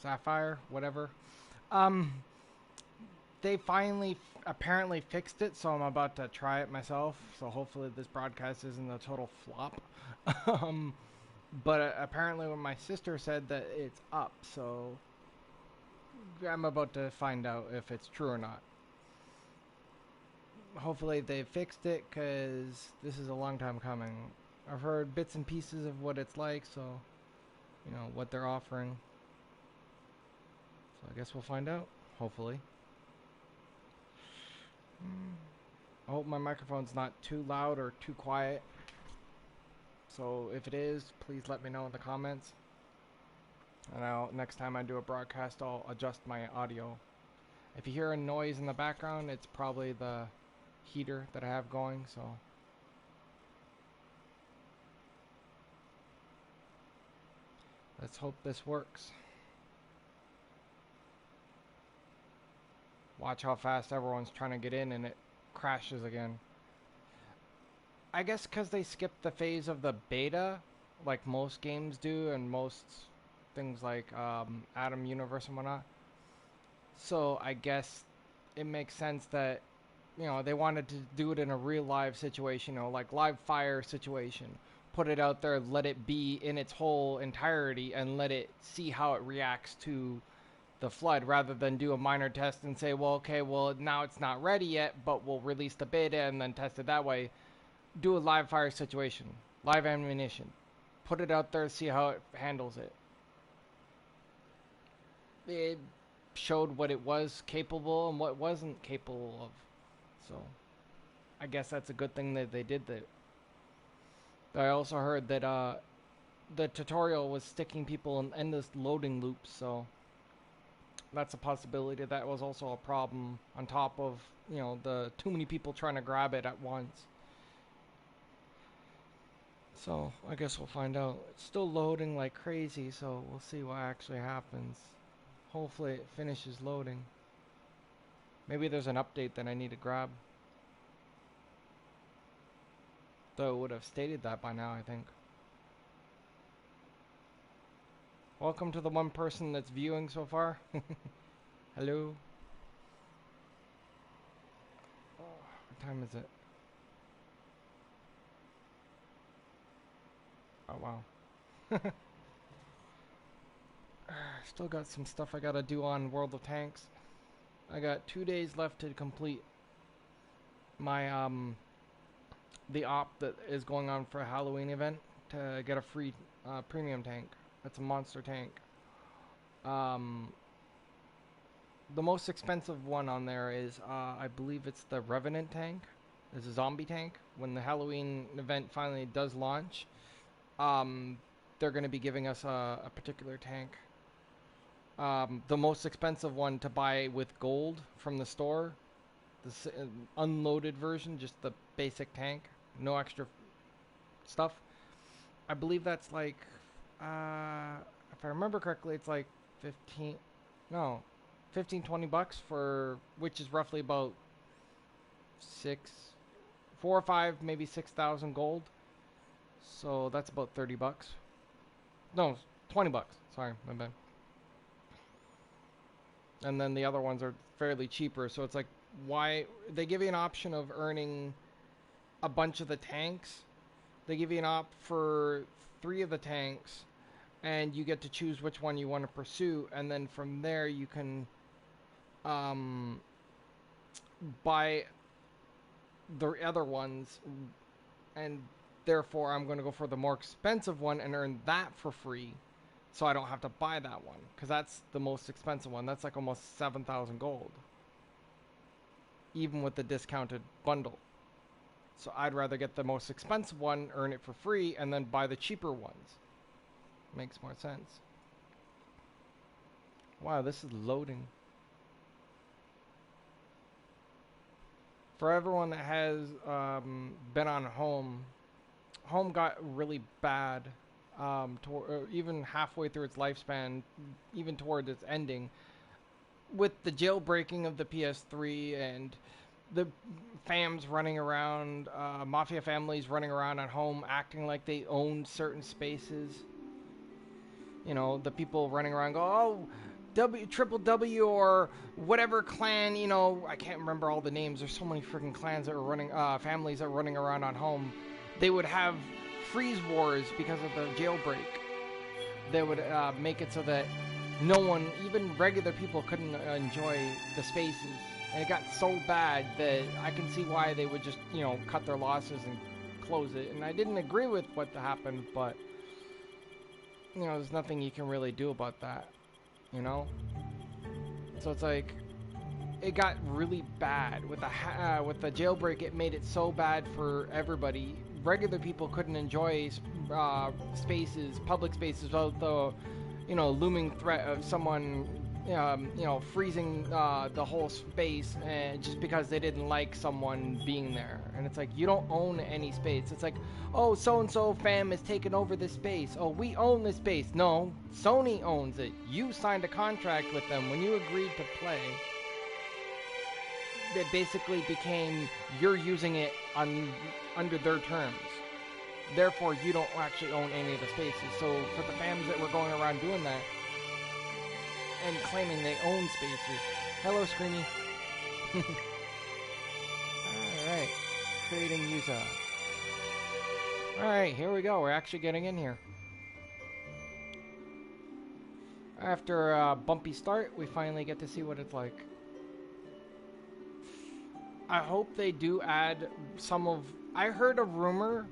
Sapphire, whatever. Um, they finally apparently fixed it, so I'm about to try it myself. So hopefully this broadcast isn't a total flop. um, but apparently, when my sister said that it's up, so I'm about to find out if it's true or not. Hopefully they fixed it, because this is a long time coming. I've heard bits and pieces of what it's like, so what they're offering. So I guess we'll find out. Hopefully. I hope my microphone's not too loud or too quiet. So if it is, please let me know in the comments. And next time I do a broadcast, I'll adjust my audio. If you hear a noise in the background, it's probably the heater that I have going, so let's hope this works. Watch how fast everyone's trying to get in and it crashes again. I guess because they skipped the phase of the beta, like most games do, and most things like Atom Universe and whatnot. So I guess it makes sense that they wanted to do it in a real live situation, like live fire situation. Put it out there, let it be in its whole entirety, and let it see how it reacts to the flood, rather than do a minor test and say, well, okay, well, now it's not ready yet, but we'll release the beta and then test it that way. Do a live fire situation, live ammunition. Put it out there, see how it handles it. It showed what it was capable and what wasn't capable of. So, I guess that's a good thing that they did that. I also heard that the tutorial was sticking people in endless loading loops, so that's a possibility. That was also a problem on top of, the too many people trying to grab it at once. So, I guess we'll find out. It's still loading like crazy, so we'll see what actually happens. Hopefully it finishes loading. Maybe there's an update that I need to grab. Though it would have stated that by now, I think. Welcome to the one person that's viewing so far. Hello. Oh, what time is it? Oh, wow. Still got some stuff I gotta do on World of Tanks. I got 2 days left to complete my the op that is going on for a Halloween event to get a free premium tank. That's a monster tank. The most expensive one on there is I believe it's the Revenant tank. It's a zombie tank. When the Halloween event finally does launch, they're going to be giving us a particular tank. The most expensive one to buy with gold from the store, the unloaded version, just the basic tank, no extra stuff. I believe that's like, if I remember correctly, it's like 15, no, 15, $20 for, which is roughly about 4 or 5, maybe 6,000 gold. So that's about $30. No, $20. Sorry, my bad. And then the other ones are fairly cheaper. So it's like, why they give you an option of earning a bunch of the tanks. They give you an op for 3 of the tanks, and you get to choose which one you want to pursue, and then from there you can buy the other ones, and therefore I'm going to go for the more expensive one and earn that for free, so I don't have to buy that one, because that's the most expensive one. That's like almost 7,000 gold, even with the discounted bundle. So I'd rather get the most expensive one, earn it for free, and then buy the cheaper ones. Makes more sense. Wow, this is loading. For everyone that has been on Home got really bad, even halfway through its lifespan, even toward its ending, with the jailbreaking of the PS3 and the fams running around, mafia families running around at home acting like they owned certain spaces. The people running around go, oh, Triple W or whatever clan, you know, I can't remember all the names. There's so many freaking clans that are running, families that are running around on home. They would have freeze wars because of the jailbreak. They would make it so that no one, even regular people, couldn't enjoy the spaces. And it got so bad that I can see why they would just, you know, cut their losses and close it. And I didn't agree with what happened, but, you know, there's nothing you can really do about that, you know? So it's like, it got really bad. With the jailbreak, it made it so bad for everybody. Regular people couldn't enjoy spaces, public spaces, without the, you know, looming threat of someone, you know, freezing the whole space, and just because they didn't like someone being there. And it's like, you don't own any space. It's like, oh, so-and-so fam is taking over this space. Oh, we own this space. No, Sony owns it. You signed a contract with them when you agreed to play. It basically became you're using it under their terms. Therefore, you don't actually own any of the spaces. So for the fans that were going around doing that and claiming they own spaces, hello, Screamy. All right, creating user. All right, here we go. We're actually getting in here. After a bumpy start, we finally get to see what it's like. I hope they do add some of... I heard a rumor,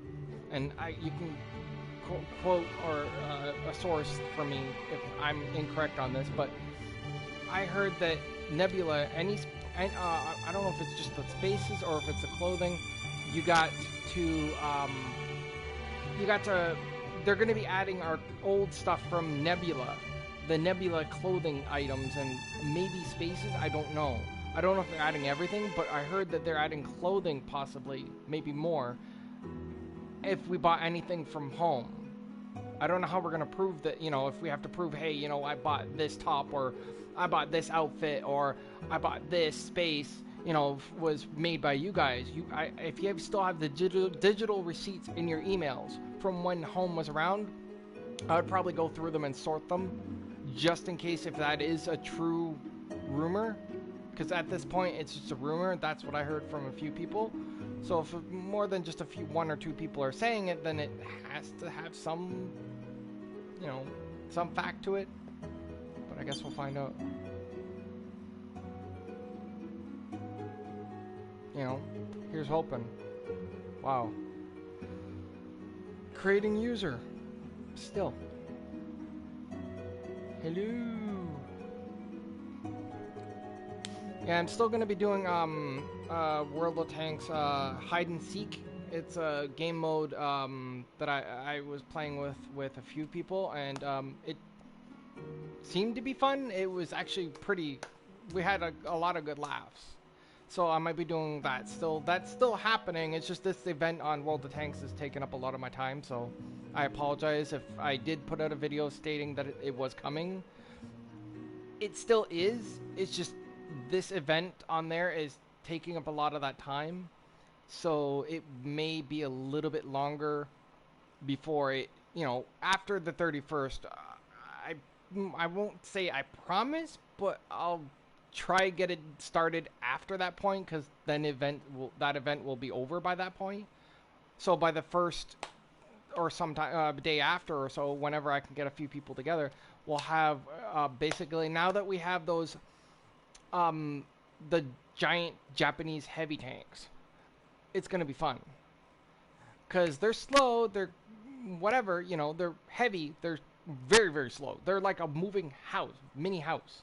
and you can quote or a source for me if I'm incorrect on this, but I heard that Nebula, I don't know if it's just the spaces or if it's the clothing, they're going to be adding our old stuff from Nebula, the Nebula clothing items, and maybe spaces, I don't know. I don't know if they're adding everything, but I heard that they're adding clothing, possibly, maybe more, if we bought anything from home. I don't know how we're going to prove that, you know, if we have to prove, hey, you know, I bought this top, or I bought this outfit, or I bought this space, you know, was made by you guys. If you still have the digital receipts in your emails from when home was around, I would probably go through them and sort them, just in case if that is a true rumor. Because at this point, it's just a rumor. That's what I heard from a few people. So if more than just one or two people are saying it, then it has to have some, you know, some fact to it. But I guess we'll find out. You know, here's hoping. Wow. Creating user. Still. Hello. Yeah, I'm still going to be doing World of Tanks Hide and Seek. It's a game mode that I was playing with a few people, and it seemed to be fun. It was actually pretty... We had a lot of good laughs. So I might be doing that still. That's still happening. It's just this event on World of Tanks is taking up a lot of my time, so I apologize if I did put out a video stating that it was coming. It still is. It's just... this event on there is taking up a lot of that time, so it may be a little bit longer before it, you know, after the 31st. I won't say I promise, but I'll try get it started after that point, because then that event will be over by that point. So by the first or sometime day after or so, whenever I can get a few people together, we'll have basically, now that we have those the giant Japanese heavy tanks, it's gonna be fun, because they're slow, they're whatever, you know, they're heavy, they're very, very slow, they're like a moving house, mini house.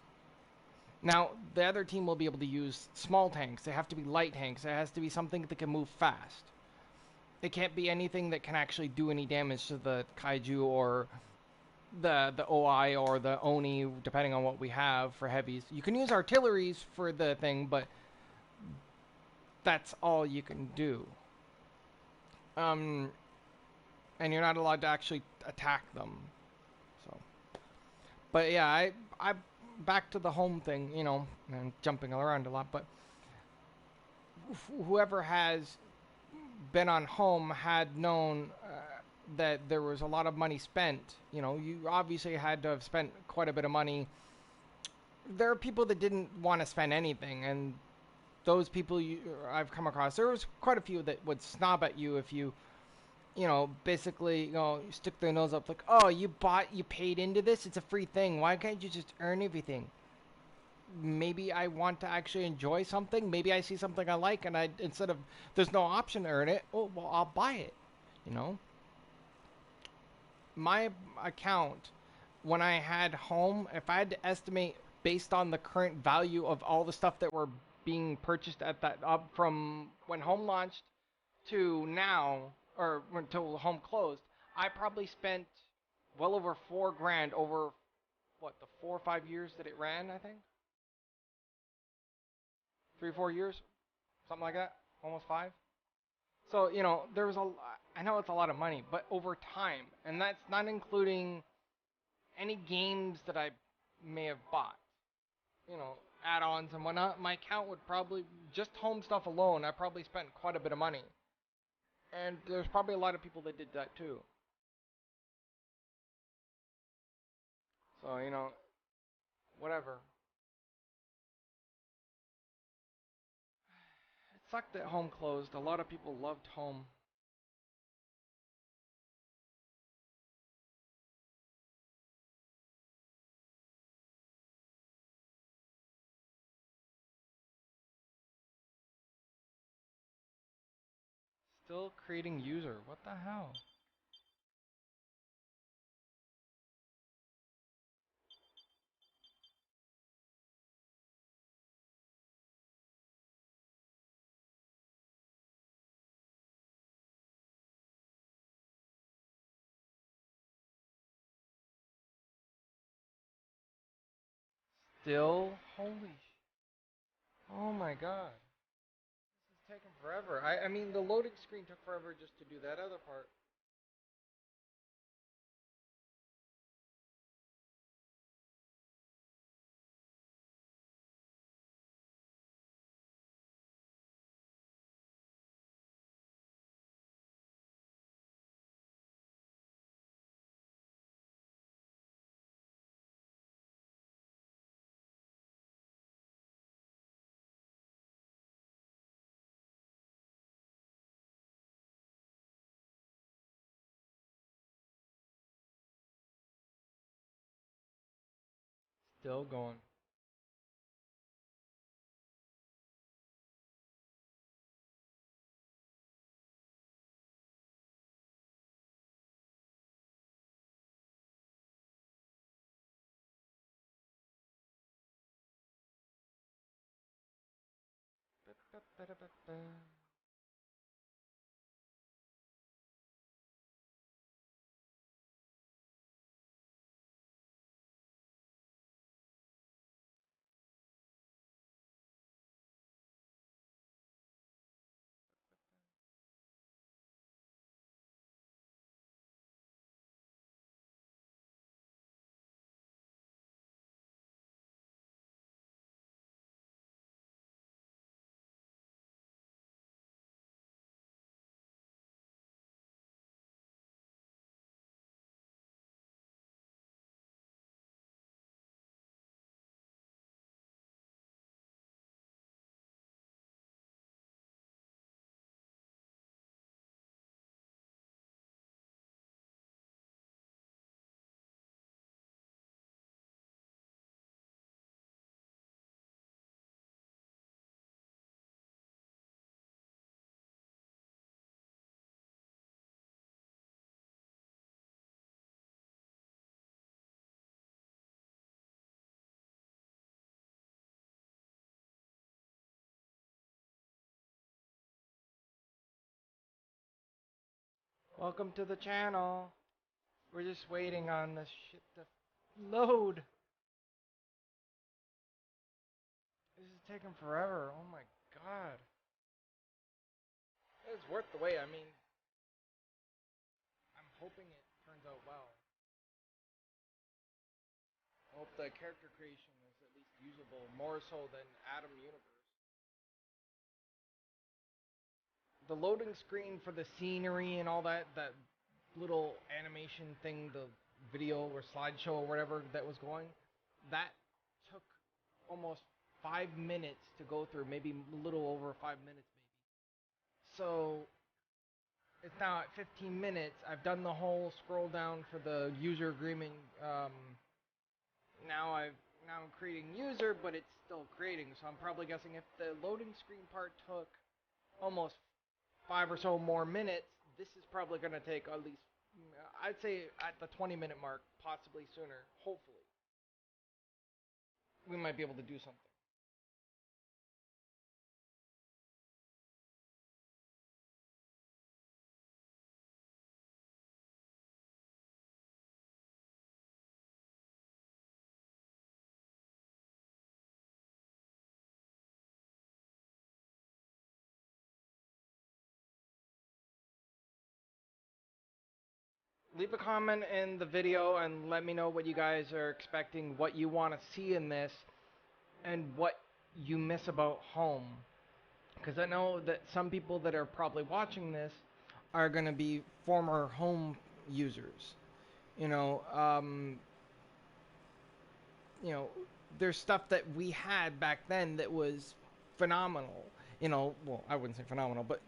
Now the other team will be able to use small tanks. They have to be light tanks. It has to be something that can move fast. It can't be anything that can actually do any damage to the kaiju or the OI or the Oni, depending on what we have for heavies. You can use artilleries for the thing, but that's all you can do. And you're not allowed to actually attack them. So, but yeah, I back to the home thing, you know, and jumping around a lot, but whoever has been on home had known that there was a lot of money spent. You know, you obviously had to have spent quite a bit of money there are people that didn't want to spend anything, and those people I've come across, there was quite a few that would snob at you if you, basically, you stick their nose up like, oh, you paid into this, it's a free thing. Why can't you just earn everything? Maybe I want to actually enjoy something. Maybe I see something I like, and I instead of there's no option to earn it. Oh well, I'll buy it. You know, my account when I had home, if I had to estimate based on the current value of all the stuff that were being purchased at that up from when home launched to now or until home closed, I probably spent well over 4 grand over what the 4 or 5 years that it ran. I think 3 or 4 years, something like that, almost five. So there was a. I know it's a lot of money, but over time, and that's not including any games that I may have bought. Add-ons and whatnot. My account would probably just home stuff alone. I probably spent quite a bit of money, and there's probably a lot of people that did that too. So whatever. It sucked that home closed. A lot of people loved home. Still creating user. What the hell? Still, holy. Oh my god. This is taking forever. I mean, the loading screen took forever just to do that other part. Still going. Welcome to the channel. We're just waiting on this shit to load. This is taking forever. Oh my god. It's worth the wait. I mean, I'm hoping it turns out well. I hope the character creation is at least usable, more so than Atom Universe. The loading screen for the scenery and all that little animation thing, the video or slideshow or whatever that was going, that took almost 5 minutes to go through, maybe a little over 5 minutes, maybe. So it's now at 15 minutes. I've done the whole scroll down for the user agreement. Now I'm creating user, but it's still creating. So I'm probably guessing if the loading screen part took almost 5 or so more minutes, this is probably going to take at least, I'd say at the 20-minute mark, possibly sooner. Hopefully, we might be able to do something. Leave a comment in the video and let me know what you guys are expecting, what you want to see in this, and what you miss about home. Because I know that some people that are probably watching this are going to be former home users. You know, um, you know, there's stuff that we had back then that was phenomenal. Well, I wouldn't say phenomenal, but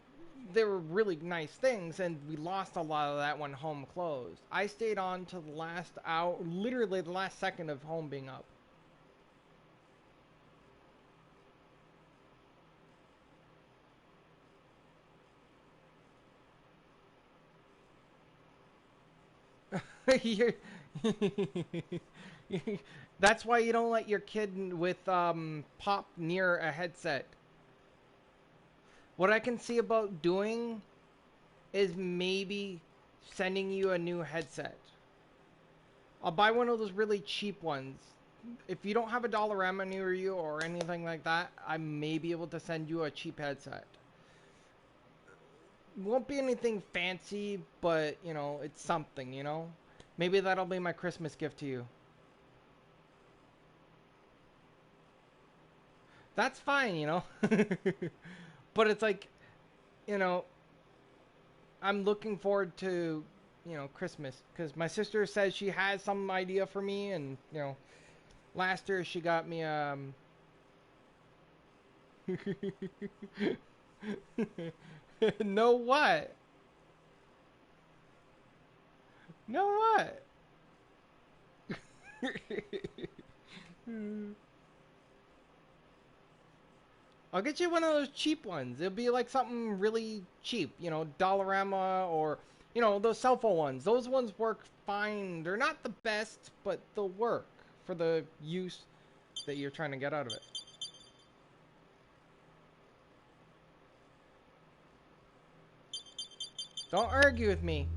they were really nice things, and we lost a lot of that when home closed. I stayed on to the last hour, literally the last second of home being up. That's why you don't let your kid with pop near a headset. What I can see about doing is maybe sending you a new headset. I'll buy one of those really cheap ones. If you don't have a Dollarama near you or anything like that, I may be able to send you a cheap headset. Won't be anything fancy, but it's something. Maybe that'll be my Christmas gift to you. That's fine. But it's like, you know, I'm looking forward to, Christmas because my sister says she has some idea for me, and last year she got me know what? Know what? I'll get you one of those cheap ones. It'll be like something really cheap, Dollarama or those cell phone ones. Those ones work fine. They're not the best, but they'll work for the use that you're trying to get out of it. Don't argue with me.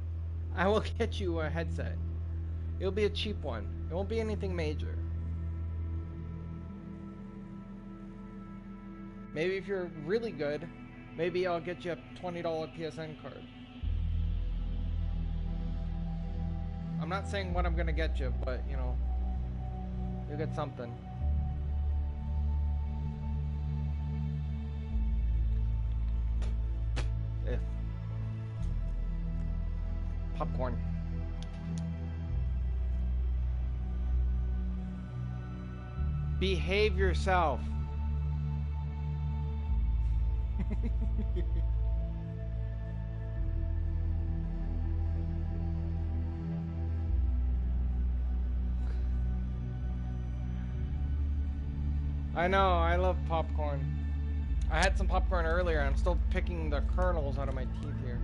I will get you a headset. It'll be a cheap one. It won't be anything major. Maybe if you're really good, maybe I'll get you a $20 PSN card. I'm not saying what I'm gonna get you, but you'll get something. If popcorn. Behave yourself. I know, I love popcorn. I had some popcorn earlier, and I'm still picking the kernels out of my teeth here.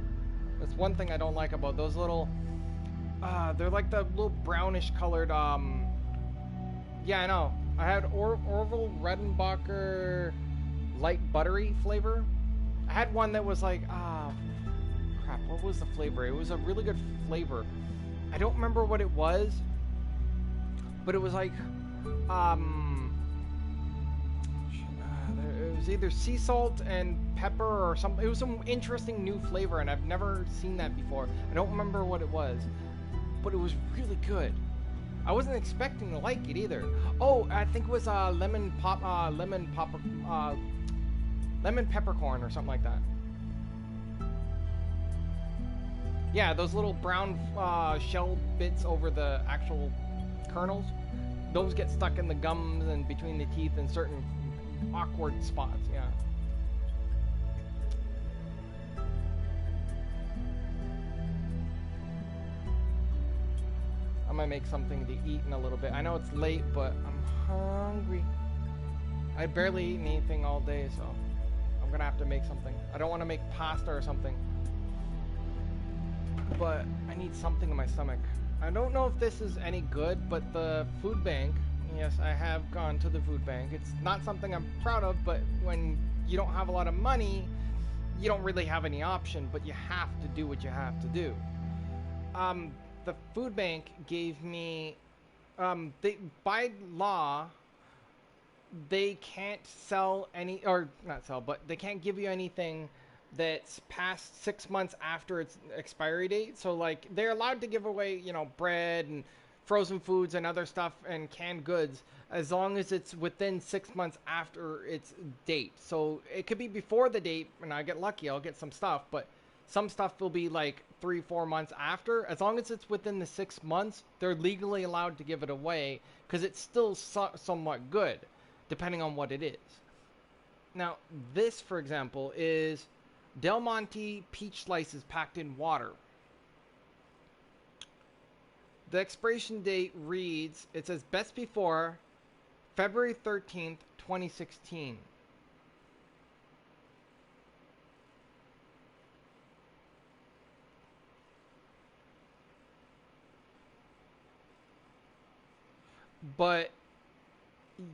That's one thing I don't like about those little... they're like the little brownish colored, Yeah, I know. I had Orville Redenbacher light buttery flavor. I had one that was like, crap, what was the flavor? It was a really good flavor. I don't remember what it was, but it was like, it was either sea salt and pepper or something. It was some interesting new flavor, and I've never seen that before. I don't remember what it was, but it was really good. I wasn't expecting to like it either. Oh, I think it was lemon peppercorn or something like that. Yeah, those little brown shell bits over the actual kernels. those get stuck in the gums and between the teeth in certain awkward spots. Yeah. I might make something to eat in a little bit. I know it's late, but I'm hungry. I barely eaten anything all day, so I'm gonna have to make something. I don't want to make pasta or something, but I need something in my stomach. I don't know if this is any good, but the food bank, yes, I have gone to the food bank. It's not something I'm proud of, but when you don't have a lot of money, you don't really have any option, but you have to do what you have to do. The food bank gave me, by law, they can't sell any, or not sell, but they can't give you anything that's past 6 months after its expiry date. So like they're allowed to give away, you know, bread and frozen foods and other stuff and canned goods as long as it's within 6 months after its date. So it could be before the date, and I get lucky, I'll get some stuff, but some stuff will be like 3-4 months after. As long as it's within the 6 months, they're legally allowed to give it away because it's still somewhat good, depending on what it is. Now, this, for example, is Del Monte peach slices packed in water. The expiration date reads, it says best before February 13th, 2016. But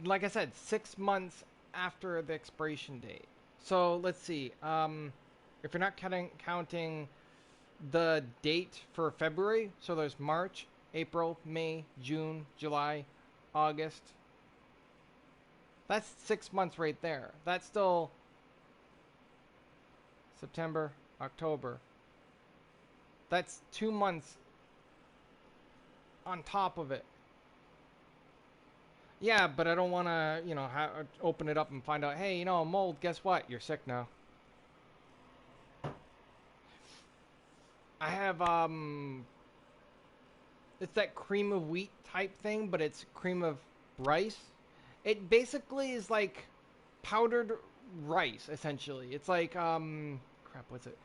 like I said, 6 months after the expiration date. So let's see. If you're not counting the date for February, so there's March, April, May, June, July, August. That's 6 months right there. That's still September, October. That's 2 months on top of it. Yeah, but I don't want to, you know, open it up and find out, hey, you know, mold, guess what? You're sick now. I have, it's that cream of wheat type thing, but it's cream of rice. It basically is like powdered rice, essentially. It's like, crap, what's it?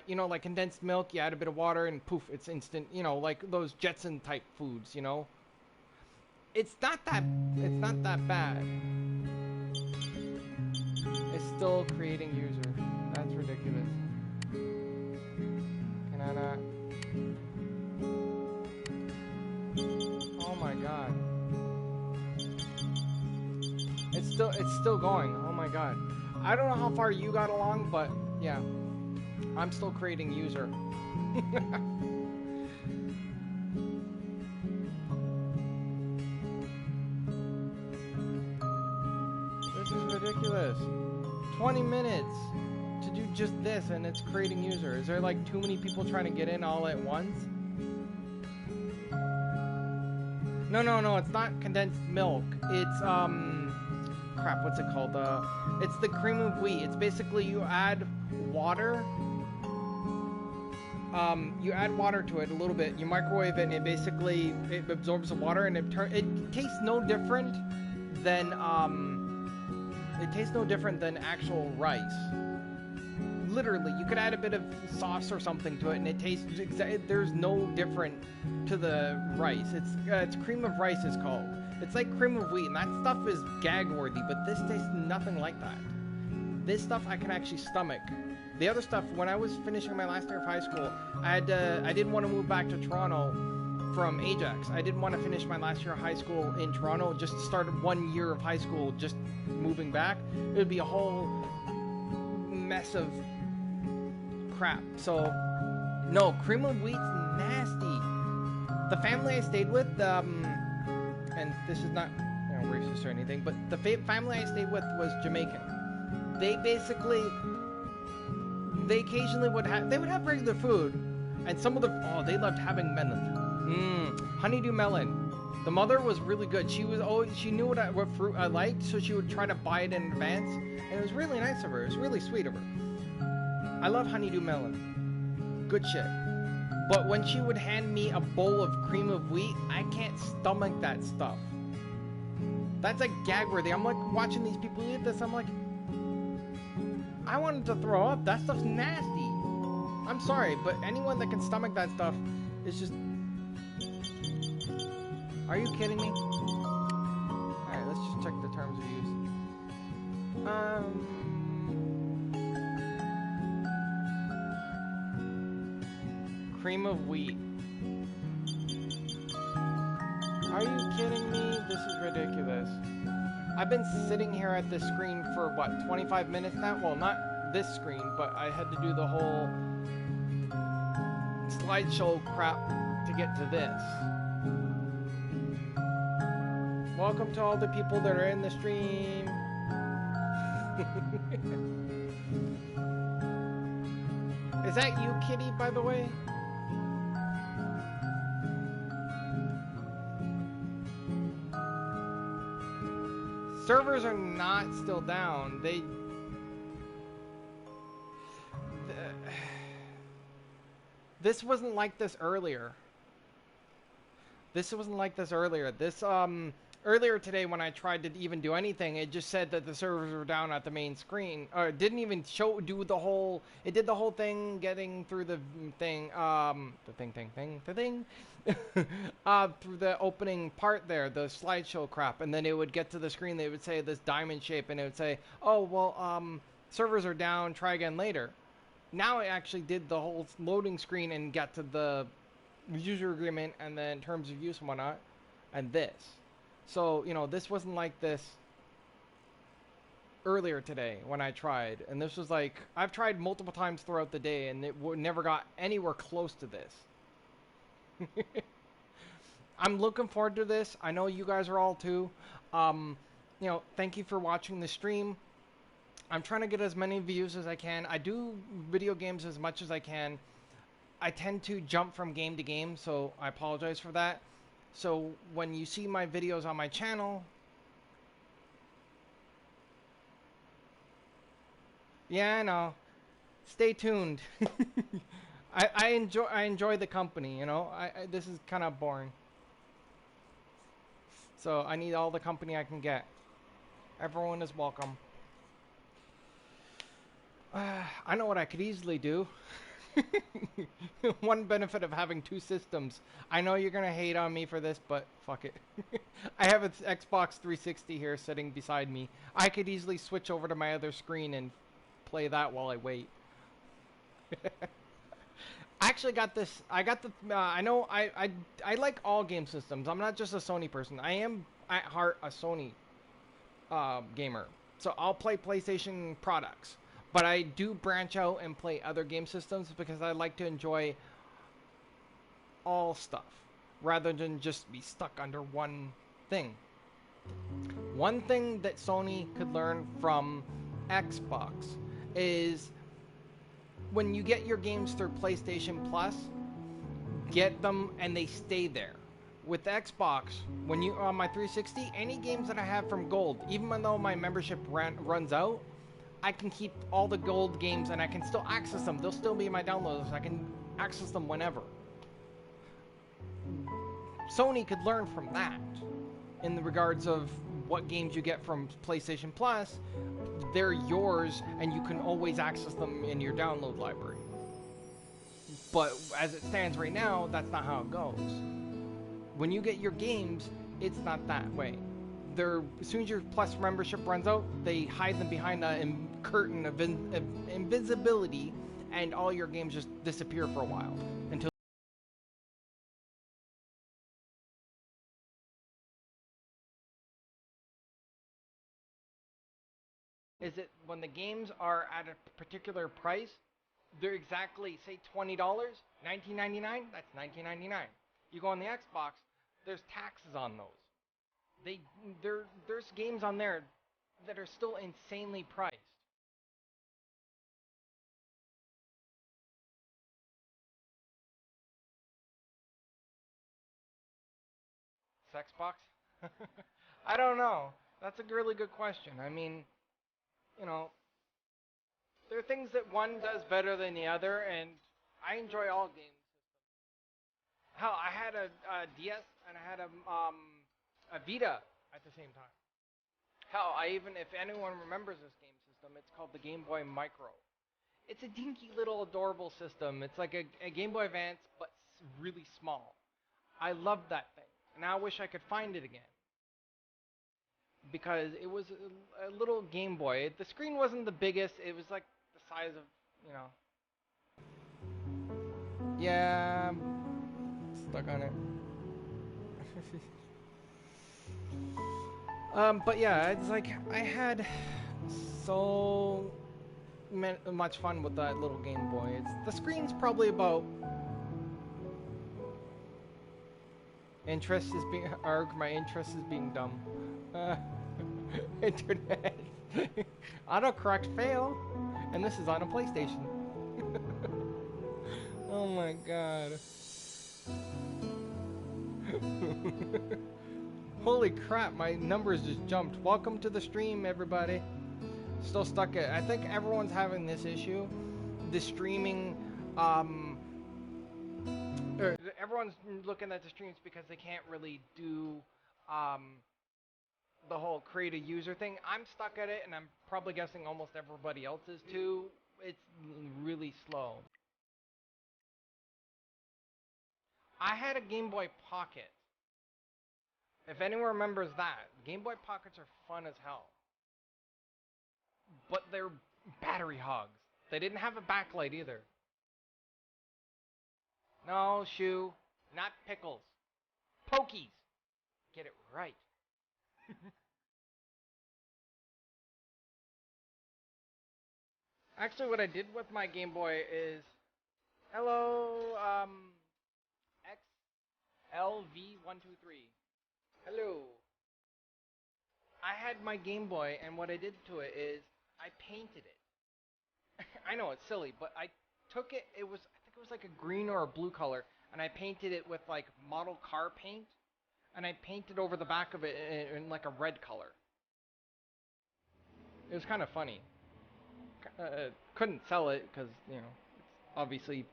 You know, like condensed milk, you add a bit of water and poof, it's instant, you know, like those Jetson type foods, you know? It's not that bad. It's still creating user. That's ridiculous. Can I not? Oh my god. It's still going. Oh my god. I don't know how far you got along, but yeah. I'm still creating user. Ridiculous. 20 minutes to do just this and it's creating user. Is there like too many people trying to get in all at once? No, it's not condensed milk. It's crap, what's it called? It's the cream of wheat. It's basically you add water. You add water to it a little bit. You microwave it and it absorbs the water and it tastes no different than actual rice. Literally, you could add a bit of sauce or something to it, and it tastes there's no different to the rice. It's cream of rice is called. It's like cream of wheat, and that stuff is gag worthy. But this tastes nothing like that. This stuff I can actually stomach. The other stuff, when I was finishing my last year of high school, I didn't want to move back to Toronto from Ajax. I didn't want to finish my last year of high school in Toronto, just to start 1 year of high school, just moving back. It would be a whole mess of crap. So, no, cream of wheat's nasty. The family I stayed with, and this is not, you know, racist or anything, but the family I stayed with was Jamaican. They occasionally would have regular food, and some of they loved having melon. Honeydew melon. The mother was really good. She knew what fruit I liked, so she would try to buy it in advance, and it was really nice of her. It was really sweet of her. I love honeydew melon. Good shit. But when she would hand me a bowl of cream of wheat, I can't stomach that stuff. That's like gag worthy. I'm like watching these people eat this. I'm like, I wanted to throw up. That stuff's nasty. I'm sorry, but anyone that can stomach that stuff is just. Are you kidding me? Alright, let's just check the terms of use. Cream of wheat. Are you kidding me? This is ridiculous. I've been sitting here at this screen for what, 25 minutes now? Well, not this screen, but I had to do the whole slideshow crap to get to this. Welcome to all the people that are in the stream. Is that you, Kitty, by the way? Servers are not still down. This wasn't like this earlier. This earlier today when I tried to even do anything, it just said that the servers were down at the main screen. Or it didn't even do the whole. It did the whole thing getting through the thing. The thing. Through the opening part there, the slideshow crap, and then it would get to the screen. They would say this diamond shape, and it would say, "Oh well, servers are down. Try again later." Now it actually did the whole loading screen and got to the user agreement and then terms of use and whatnot, and this. So, you know, this wasn't like this earlier today when I tried. And this was like, I've tried multiple times throughout the day and it never got anywhere close to this. I'm looking forward to this. I know you guys are all too. You know, thank you for watching the stream. I'm trying to get as many views as I can. I do video games as much as I can. I tend to jump from game to game, so I apologize for that. So when you see my videos on my channel, yeah, I know. Stay tuned. I enjoy the company. You know, this is kind of boring. So I need all the company I can get. Everyone is welcome. I know what I could easily do. One benefit of having two systems. I know you're gonna hate on me for this, but fuck it. I have an Xbox 360 here sitting beside me. I could easily switch over to my other screen and play that while I wait. I actually got this. I got the. I know. I like all game systems. I'm not just a Sony person. I am at heart a Sony gamer. So I'll play PlayStation products. But I do branch out and play other game systems because I like to enjoy all stuff rather than just be stuck under one thing. One thing that Sony could learn from Xbox is when you get your games through PlayStation Plus, get them and they stay there. With Xbox, when you on my 360, any games that I have from Gold, even though my membership runs out, I can keep all the gold games and I can still access them. They'll still be in my downloads. I can access them whenever. Sony could learn from that in the regards of what games you get from PlayStation Plus. They're yours and you can always access them in your download library. But as it stands right now, that's not how it goes. When you get your games, it's not that way. As soon as your Plus membership runs out, they hide them behind a curtain of invisibility, and all your games just disappear for a while until. Is it when the games are at a particular price? They're exactly say $20, $19.99. That's $19.99. You go on the Xbox, there's taxes on those. There's games on there that are still insanely priced. Xbox? I don't know. That's a really good question. I mean, you know, there are things that one does better than the other, and I enjoy all games. Hell, I had a DS and I had a Vita at the same time. if anyone remembers this game system, it's called the Game Boy Micro. It's a dinky little adorable system. It's like a Game Boy Advance, but really small. I love that thing, and I wish I could find it again because it was a little Game Boy. The screen wasn't the biggest. It was like the size of, you know. Yeah, I'm stuck on it. But yeah, it's like I had so much fun with that little Game Boy. The screen's probably about interest is being arg. My interest is being dumb. Internet. Autocorrect fail, and this is on a PlayStation. Oh my god. Holy crap, my numbers just jumped. Welcome to the stream, everybody. Still stuck at, I think everyone's having this issue. The streaming, or everyone's looking at the streams because they can't really do, the whole create a user thing. I'm stuck at it, and I'm probably guessing almost everybody else is too. It's really slow. I had a Game Boy Pocket. If anyone remembers that, Game Boy Pockets are fun as hell. But they're battery hogs. They didn't have a backlight either. No, Shoe. Not pickles. Pokies. Get it right. Actually, what I did with my Game Boy is... Hello, XLV123. Hello. I had my Game Boy, and what I did to it is I painted it. I know it's silly, but I took it. I think it was like a green or a blue color, and I painted it with like model car paint, and I painted over the back of it in like a red color. It was kind of funny. Couldn't sell it because obviously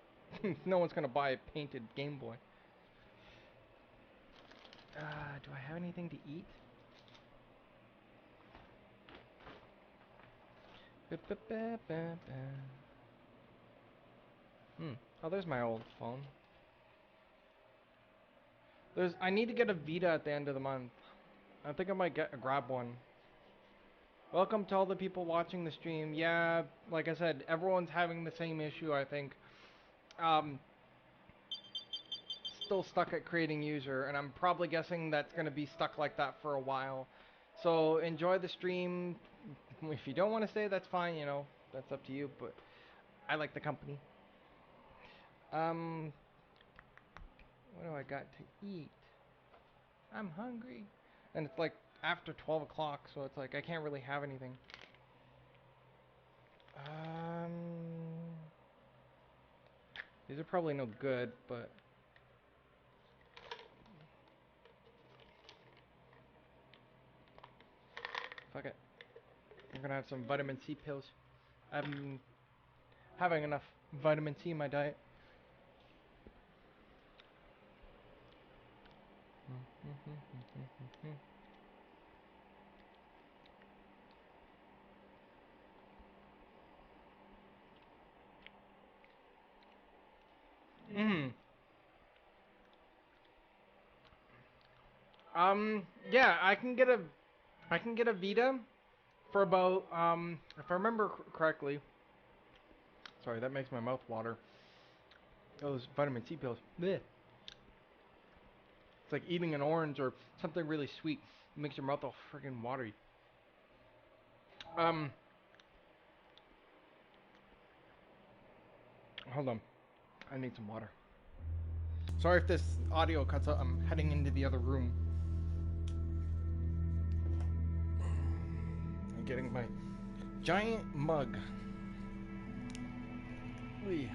no one's gonna buy a painted Game Boy. Do I have anything to eat? Oh, there's my old phone. I need to get a Vita at the end of the month. I think I might grab one. Welcome to all the people watching the stream. Yeah, like I said, everyone's having the same issue, I think. Still stuck at creating user, and I'm probably guessing that's going to be stuck like that for a while. So enjoy the stream. If you don't want to stay, that's fine, that's up to you, but I like the company. What do I got to eat? I'm hungry. And it's like after 12 o'clock, so it's like I can't really have anything. These are probably no good, but fuck it. I'm gonna have some vitamin C pills. I'm having enough vitamin C in my diet. Yeah, I can get a Vita for about if I remember correctly. Sorry, that makes my mouth water. Those vitamin C pills. Blech. It's like eating an orange or something really sweet. It makes your mouth all friggin' watery. Hold on. I need some water. Sorry if this audio cuts out. I'm heading into the other room. I'm getting my giant mug. Whee.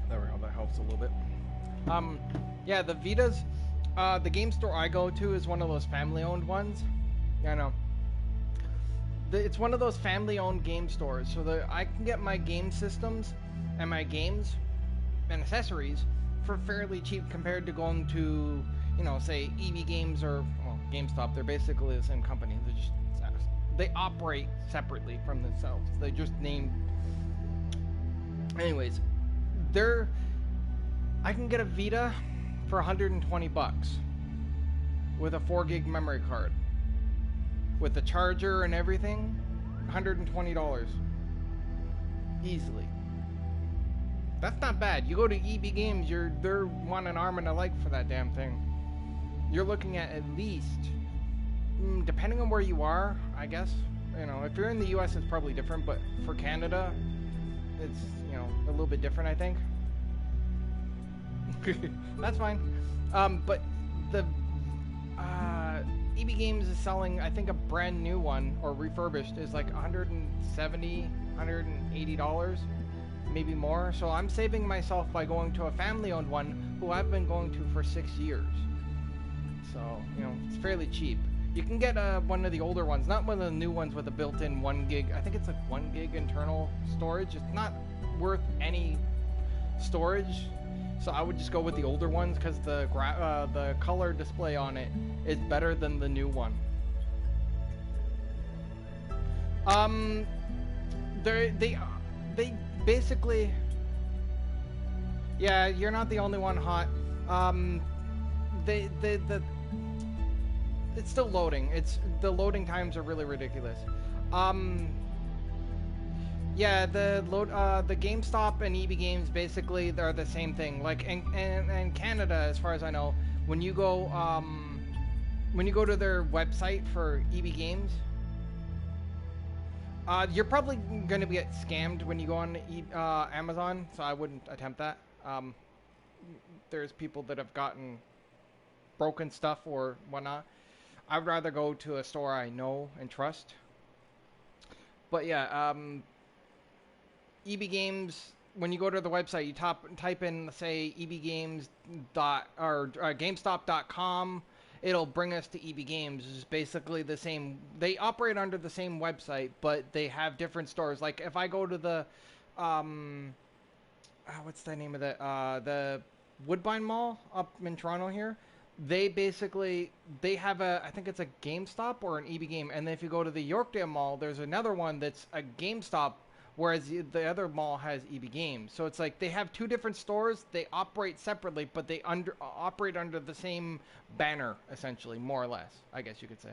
There we go, that helps a little bit. Yeah, the Vitas, the game store I go to is one of those family-owned ones. Yeah, I know. It's one of those family-owned game stores, so that I can get my game systems and my games and accessories for fairly cheap compared to going to, you know, say EB Games or well, GameStop. They're basically the same company. They operate separately from themselves. They just named. Anyways, I can get a Vita for 120 bucks with a 4 gig memory card with the charger and everything. $120 easily. That's not bad. You go to EB Games, they're want an arm and a leg for that damn thing. You're looking at least, depending on where you are, I guess. You know, if you're in the US, it's probably different, but for Canada, it's, you know, a little bit different, I think. That's fine. But the EB Games is selling, I think, a brand new one or refurbished is like $170, $180, maybe more. So I'm saving myself by going to a family-owned one who I've been going to for 6 years. So, you know, it's fairly cheap. You can get one of the older ones, not one of the new ones with a built-in 1 gig. I think it's like 1 gig internal storage. It's not worth any storage. So I would just go with the older ones because the color display on it is better than the new one. They basically, yeah, you're not the only one, Hot. It's still loading. The loading times are really ridiculous. Yeah, the GameStop and EB Games basically they're the same thing. Like in Canada, as far as I know, when you go to their website for EB Games, you're probably going to get scammed when you go on Amazon. So I wouldn't attempt that. There's people that have gotten broken stuff or whatnot. I'd rather go to a store I know and trust. But yeah, EB Games, when you go to the website, you type in, say, GameStop.com. It'll bring us to EB Games. It's basically the same. They operate under the same website, but they have different stores. Like if I go to the, what's the name of that? The Woodbine Mall up in Toronto here. They have I think it's a GameStop or an EB Game. And then if you go to the Yorkdale Mall, there's another one that's a GameStop, whereas the other mall has EB Games. So it's like they have two different stores. They operate separately, but they operate under the same banner, essentially, more or less, I guess you could say.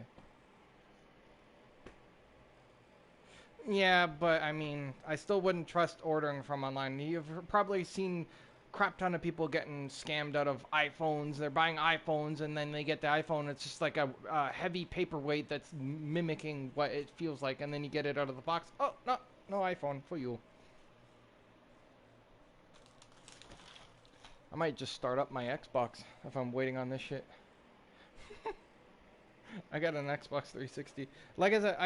Yeah, but I mean, I still wouldn't trust ordering from online. You've probably seen crap ton of people getting scammed out of iPhones. They're buying iPhones and then they get the iPhone. It's just like a heavy paperweight that's mimicking what it feels like, and then you get it out of the box. Oh, no iPhone for you. I might just start up my Xbox if I'm waiting on this shit. I got an Xbox 360. Like I said,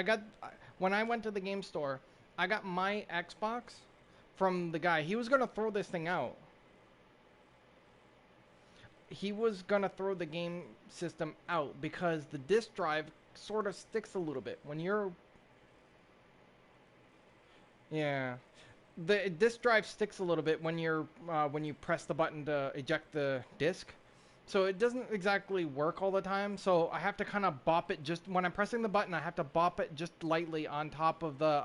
when I went to the game store, I got my Xbox from the guy. He was going to throw this thing out. He was going to throw the game system out because the disk drive sort of sticks a little bit when you're... Yeah. The disk drive sticks a little bit when you press the button to eject the disk. So it doesn't exactly work all the time. So I have to kind of bop it just when I'm pressing the button. I have to bop it just lightly on top of the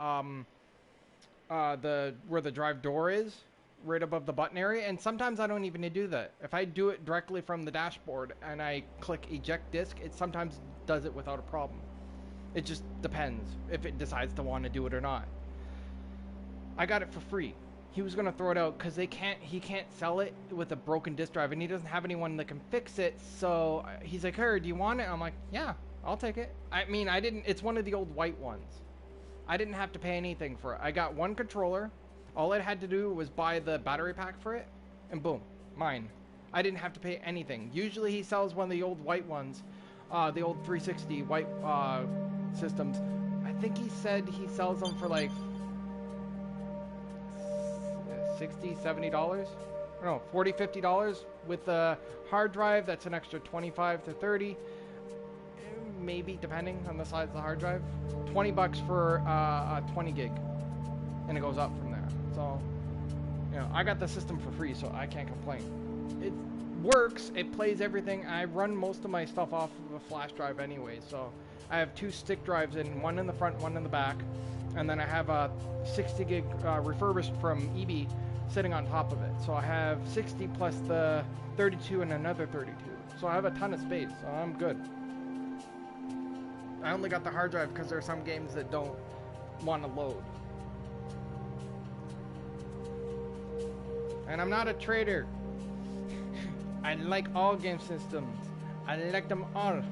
where the drive door is, right above the button area. And sometimes I don't even need to do that. If I do it directly from the dashboard and I click eject disk, it sometimes does it without a problem. It just depends if it decides to want to do it or not. I got it for free. He was going to throw it out because he can't sell it with a broken disk drive, and he doesn't have anyone that can fix it. So he's like, "Hey, do you want it?" I'm like, "Yeah, I'll take it." I mean, it's one of the old white ones. I didn't have to pay anything for it. I got one controller. All I had to do was buy the battery pack for it, and boom, mine. I didn't have to pay anything. Usually he sells one of the old white ones, the old 360 white systems. I think he said he sells them for like $60, $70, no, $40, $50 with the hard drive. That's an extra $25 to $30, maybe depending on the size of the hard drive. $20 for a 20 gig, and it goes up from there. So, you know, I got the system for free, so I can't complain. it works. It plays everything. I run most of my stuff off of a flash drive anyway, so I have 2 stick drives in, one in the front, one in the back, and then I have a 60 gig refurbished from EB sitting on top of it. So I have 60 plus the 32 and another 32. So I have a ton of space, so I'm good. I only got the hard drive because there are some games that don't want to load. And I'm not a trader. I like all game systems. I like them all.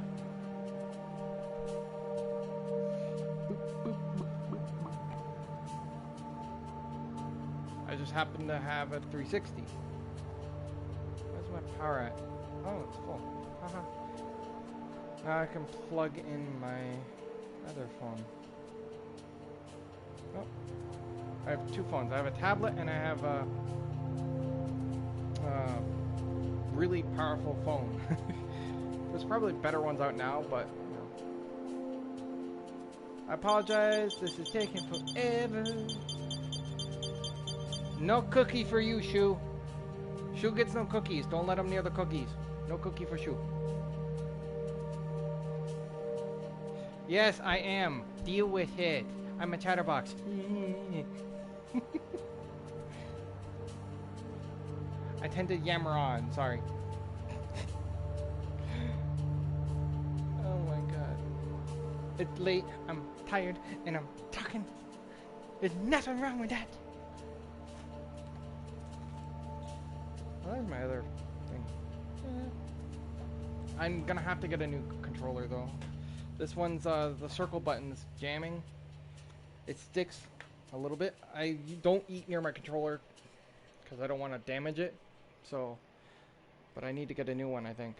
I just happen to have a 360. Where's my power at? Oh, it's full. Haha. Now I can plug in my other phone. Oh. I have 2 phones. I have a tablet and I have a really powerful phone. There's probably better ones out now, but you know. I apologize. This is taking forever. No cookie for you, Shu. Shu gets no cookies. Don't let him near the cookies. No cookie for Shu. Yes, I am. Deal with it. I'm a chatterbox. I tend to yammer on. Sorry. Oh my god. It's late. I'm tired and I'm talking. There's nothing wrong with that. Well, there's my other thing. I'm gonna have to get a new controller though. This one's the circle button's jamming. It sticks a little bit. I don't eat near my controller because I don't want to damage it. So, but I need to get a new one, I think.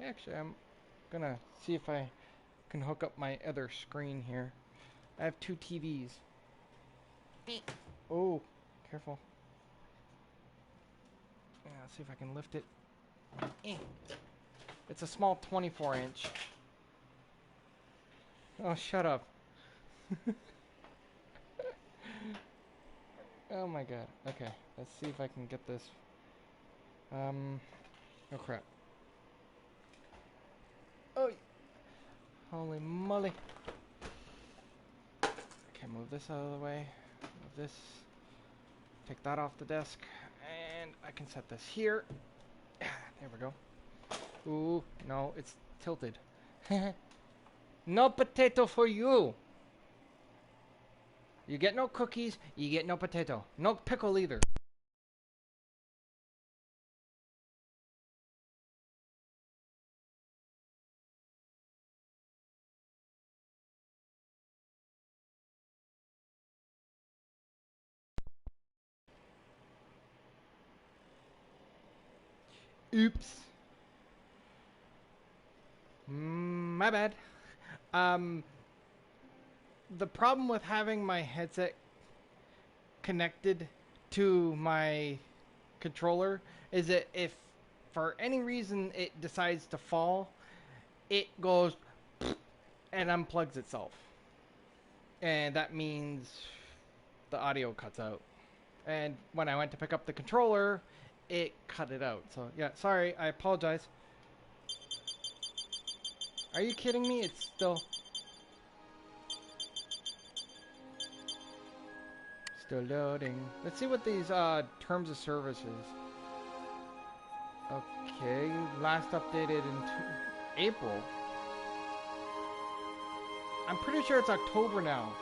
Actually, I'm gonna see if I can hook up my other screen here. I have 2 TVs. Oh, careful. Yeah, let's see if I can lift it. It's a small 24-inch. Oh, shut up. Oh my god. Okay, let's see if I can get this. Oh crap. Oh, holy moly. Okay, move this out of the way. Move this. Take that off the desk. And I can set this here. There we go. Ooh, no, it's tilted. No potato for you. You get no cookies, you get no potato. No pickle either. Oops. My bad. The problem with having my headset connected to my controller is that if for any reason it decides to fall, it goes and unplugs itself. And that means the audio cuts out. And when I went to pick up the controller, it cut it out. So yeah, sorry, I apologize. Are you kidding me? It's still loading. Let's see what these terms of service is. Okay, last updated in April. I'm pretty sure it's October now.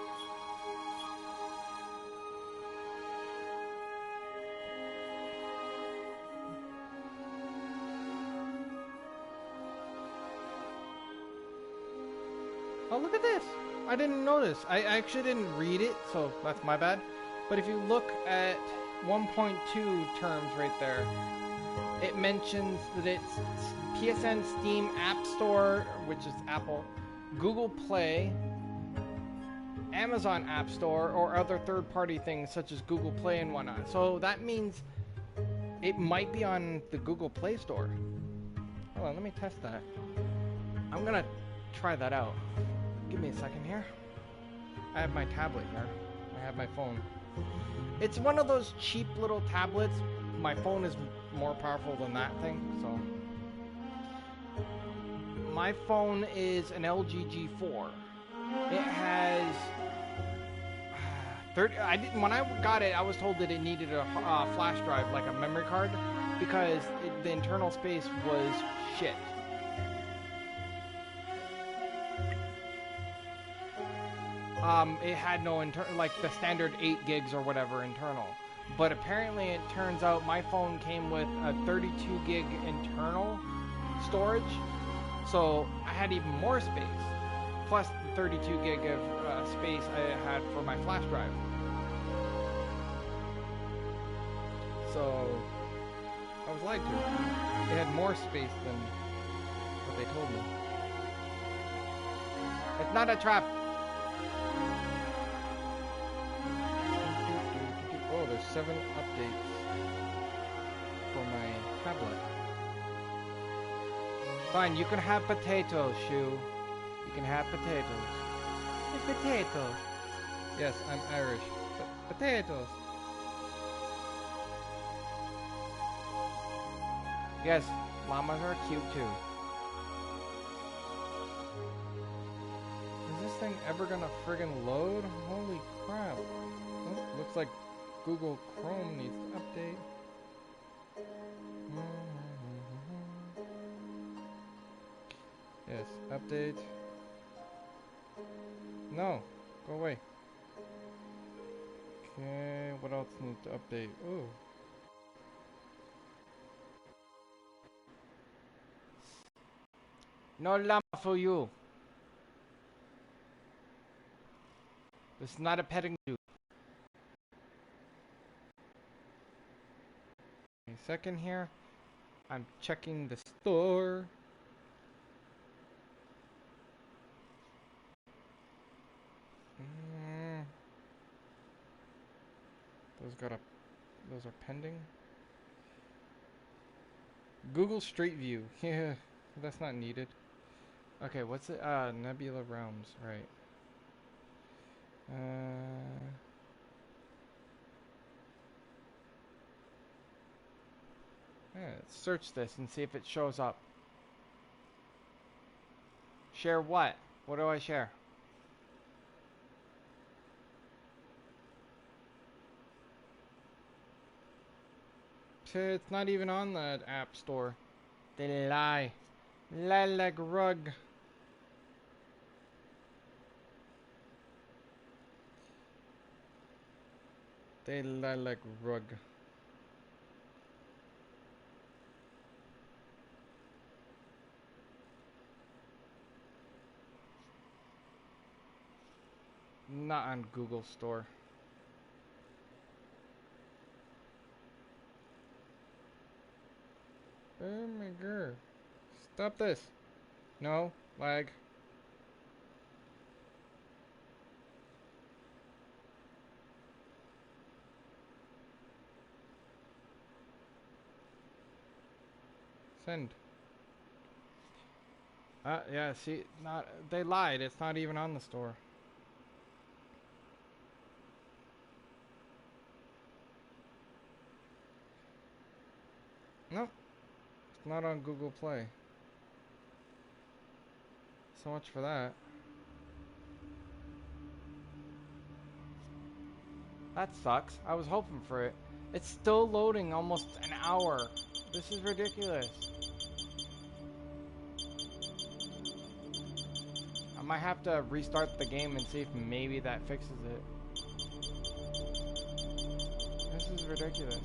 Oh, look at this. I didn't notice. I actually didn't read it, so that's my bad. But if you look at 1.2 terms right there, it mentions that it's PSN Steam App Store, which is Apple, Google Play, Amazon App Store, or other third-party things such as Google Play and whatnot. So that means It might be on the Google Play Store. Hold on, let me test that. I'm gonna try that out. Give me a second here. I have my tablet here. I have my phone. It's one of those cheap little tablets. My phone is more powerful than that thing, so. My phone is an LG G4. It has 30. When I got it, I was told that it needed a flash drive, like a memory card, because the internal space was shit. It had no like the standard 8 gigs or whatever internal. But apparently it turns out my phone came with a 32 gig internal storage. So I had even more space. Plus the 32 gig of space I had for my flash drive. So I was lied to. It had more space than what they told me. It's not a trap. Oh, there's 7 updates for my tablet. Fine, you can have potatoes, Shu. You can have potatoes. Hey, potatoes. Yes, I'm Irish, but potatoes. Yes, llamas are cute too. Is this thing ever gonna friggin' load? Holy crap. Oh, looks like Google Chrome needs to update. Yes, update. No, go away. Okay, what else needs to update? Ooh. No llama for you. This is not a petting zoo. A second here. I'm checking the store. Those are pending. Google Street View. Yeah, that's not needed. Okay, what's it? Nebula Realms, right. Yeah, let's search this and see if it shows up. Share what? What do I share? It's not even on the App Store. They lie. Lie like rug. They lie like rug. Not on Google Store. Oh my god. Stop this. No. Lag. Send. Yeah, see, they lied. It's not even on the store. Nope. It's not on Google Play. So much for that. That sucks. I was hoping for it. It's still loading almost an hour. This is ridiculous. I might have to restart the game and see if maybe that fixes it. This is ridiculous.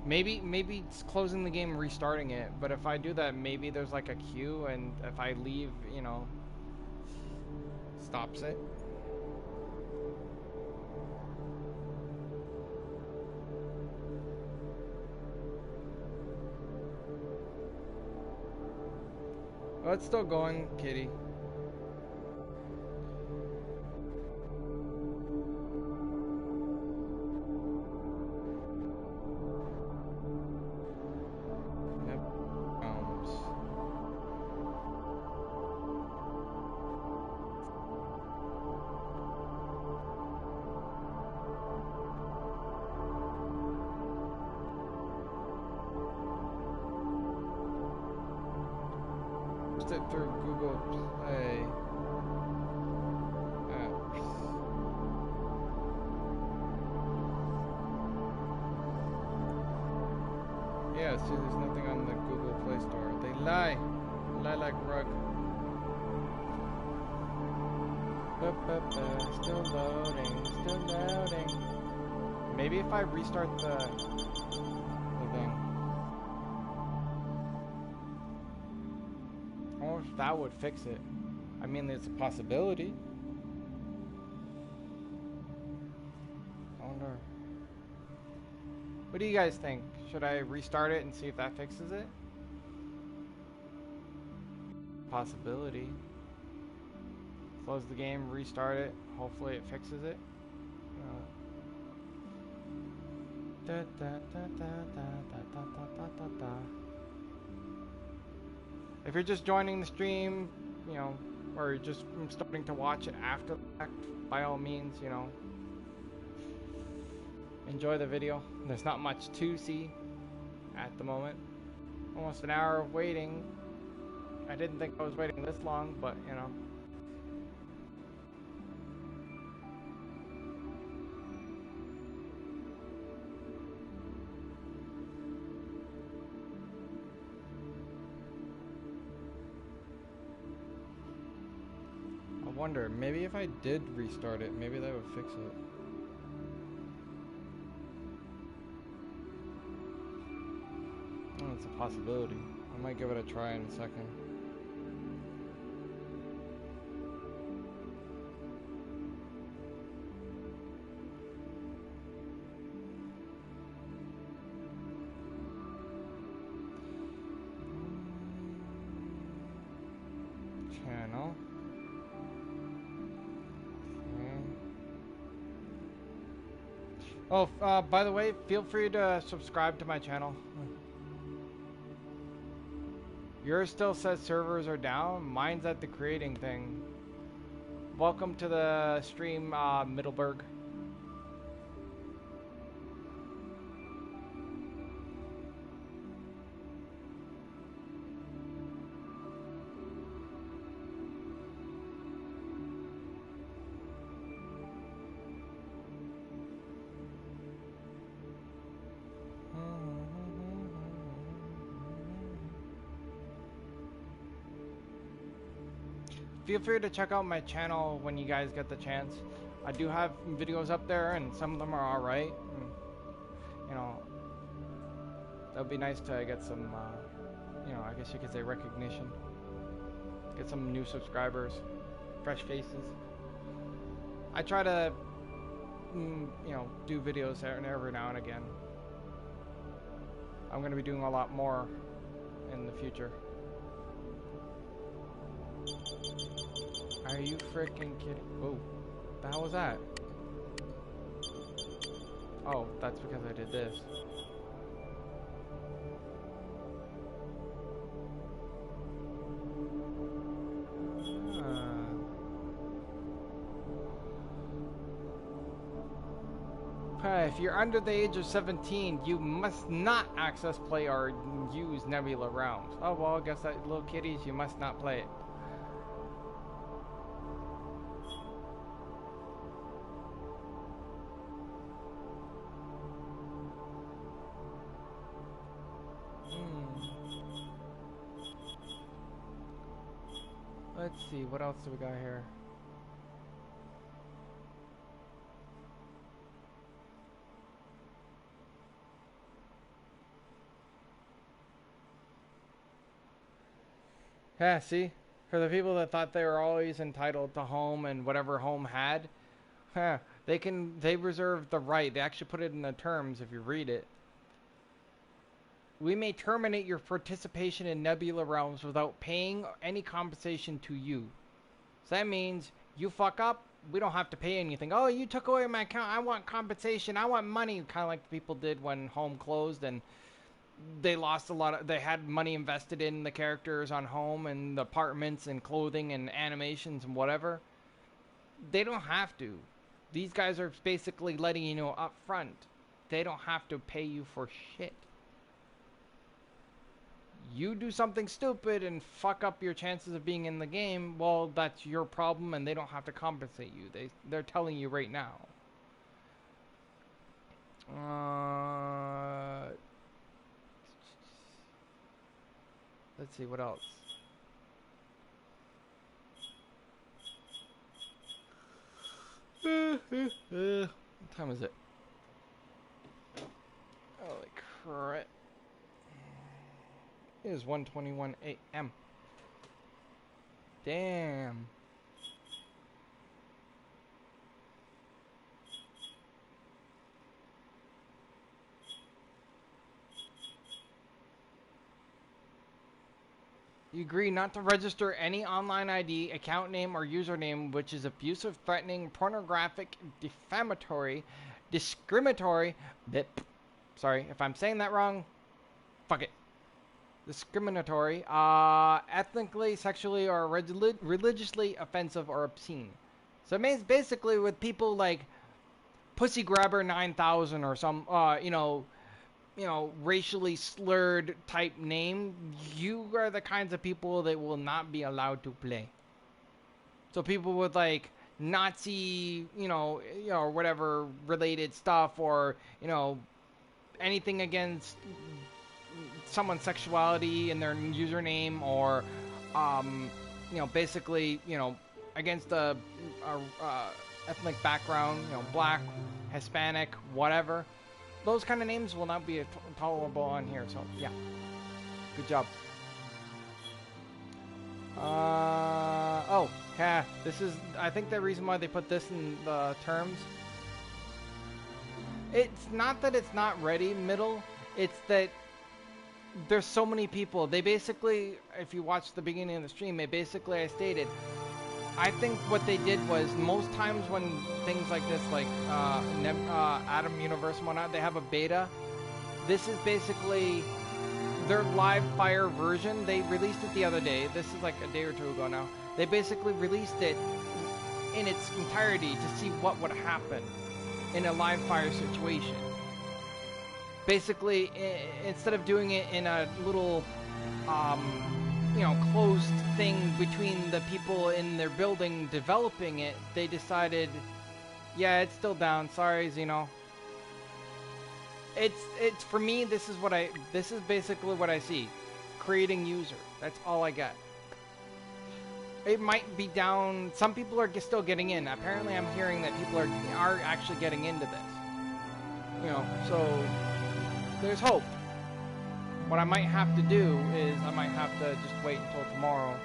Maybe it's closing the game and restarting it, but if I do that, maybe there's like a queue, and if I leave, you know, stops it. Oh, it's still going, kitty. it through Google Play. Apps. Yeah, see, there's nothing on the Google Play Store. They lie. Lie like rug. Still loading, still loading. Maybe if I restart the thing. I wonder if that would fix it. I mean, there's a possibility. I wonder. What do you guys think? Should I restart it and see if that fixes it? Possibility. Close the game, restart it. Hopefully it fixes it. If you're just joining the stream, you know, or you're just starting to watch it after the fact, by all means, you know, enjoy the video. There's not much to see at the moment. Almost an hour of waiting. I didn't think I was waiting this long, but you know. I wonder, maybe if I did restart it, maybe that would fix it. Oh, it's a possibility. I might give it a try in a second. Channel. Okay. Oh, by the way, feel free to subscribe to my channel. Yours still says servers are down. Mine's at the creating thing. Welcome to the stream, Middleburg. Feel free to check out my channel when you guys get the chance. I do have videos up there, and some of them are alright. You know, that would be nice to get some, you know, I guess you could say recognition. Get some new subscribers, fresh faces. I try to, you know, do videos every now and again. I'm going to be doing a lot more in the future. Are you freaking kidding? Oh, the hell was that? Oh, that's because I did this. If you're under the age of 17, you must not access, play, or use Nebula Realms. Oh, well, I guess that little kiddies, you must not play it. Let's see, what else do we got here? Yeah, see? For the people that thought they were always entitled to home and whatever home had, they reserve the right. They actually put it in the terms if you read it. We may terminate your participation in Nebula Realms without paying any compensation to you. So that means you fuck up, we don't have to pay anything. Oh, you took away my account, I want compensation, I want money. Kind of like people did when home closed and they lost a lot of, they had money invested in the characters on home and the apartments and clothing and animations and whatever. They don't have to. These guys are basically letting you know up front. They don't have to pay you for shit. You do something stupid and fuck up your chances of being in the game, well, that's your problem and they don't have to compensate you. They're telling you right now. Let's see, what else? What time is it? Holy crap. It is 1:21 a.m. Damn. You agree not to register any online ID, account name, or username which is abusive, threatening, pornographic, defamatory, discriminatory. Sorry, if I'm saying that wrong, fuck it. Discriminatory, ethnically, sexually, or religiously offensive or obscene. So it means basically with people like Pussy Grabber 9000 or some, racially slurred type name, you are the kinds of people that will not be allowed to play. So people with like Nazi, or whatever related stuff, or anything against someone's sexuality in their username, or basically, against a ethnic background, black, Hispanic, whatever. Those kind of names will not be tolerable on here, so yeah. Good job. This is, I think the reason why they put this in the terms. It's not that it's not ready, middle. It's that there's so many people. They basically, if you watch the beginning of the stream, I stated, I think what they did was most times when things like this, like Atom Universe and whatnot, they have a beta. This is basically their live fire version. They released it the other day. This is like a day or two ago now. They basically released it in its entirety to see what would happen in a live fire situation. Basically, instead of doing it in a little closed thing between the people in their building developing it, they decided, yeah, it's still down. Sorry, Xeno. It's for me, this is basically what I see. Creating user. That's all I get. It might be down. Some people are still getting in. Apparently, I'm hearing that people are actually getting into this. So there's hope. What I might have to do is I might have to just wait until tomorrow.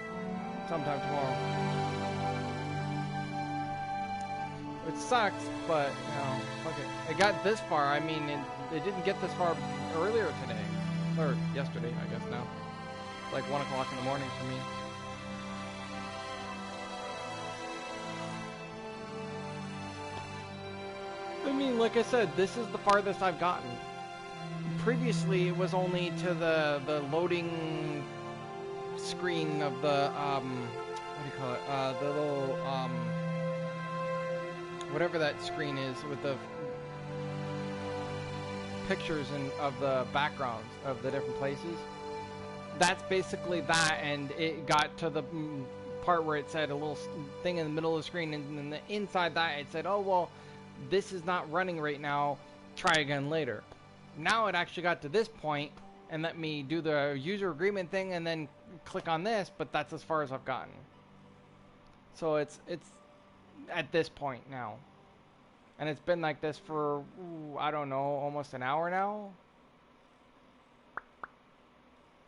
Sometime tomorrow. It sucks, but, fuck it. It got this far. I mean, it didn't get this far earlier today. Or yesterday, I guess now. It's like 1 o'clock in the morning for me. I mean, like I said, this is the farthest I've gotten. Previously, it was only to the loading screen of the, what do you call it? The little, whatever that screen is with the pictures of the backgrounds of the different places. That's basically that, and it got to the part where it said a little thing in the middle of the screen, and then inside that it said, oh, well, this is not running right now, try again later. Now it actually got to this point and let me do the user agreement thing and then click on this, but that's as far as I've gotten. So it's at this point now. And it's been like this for, I don't know, almost an hour now.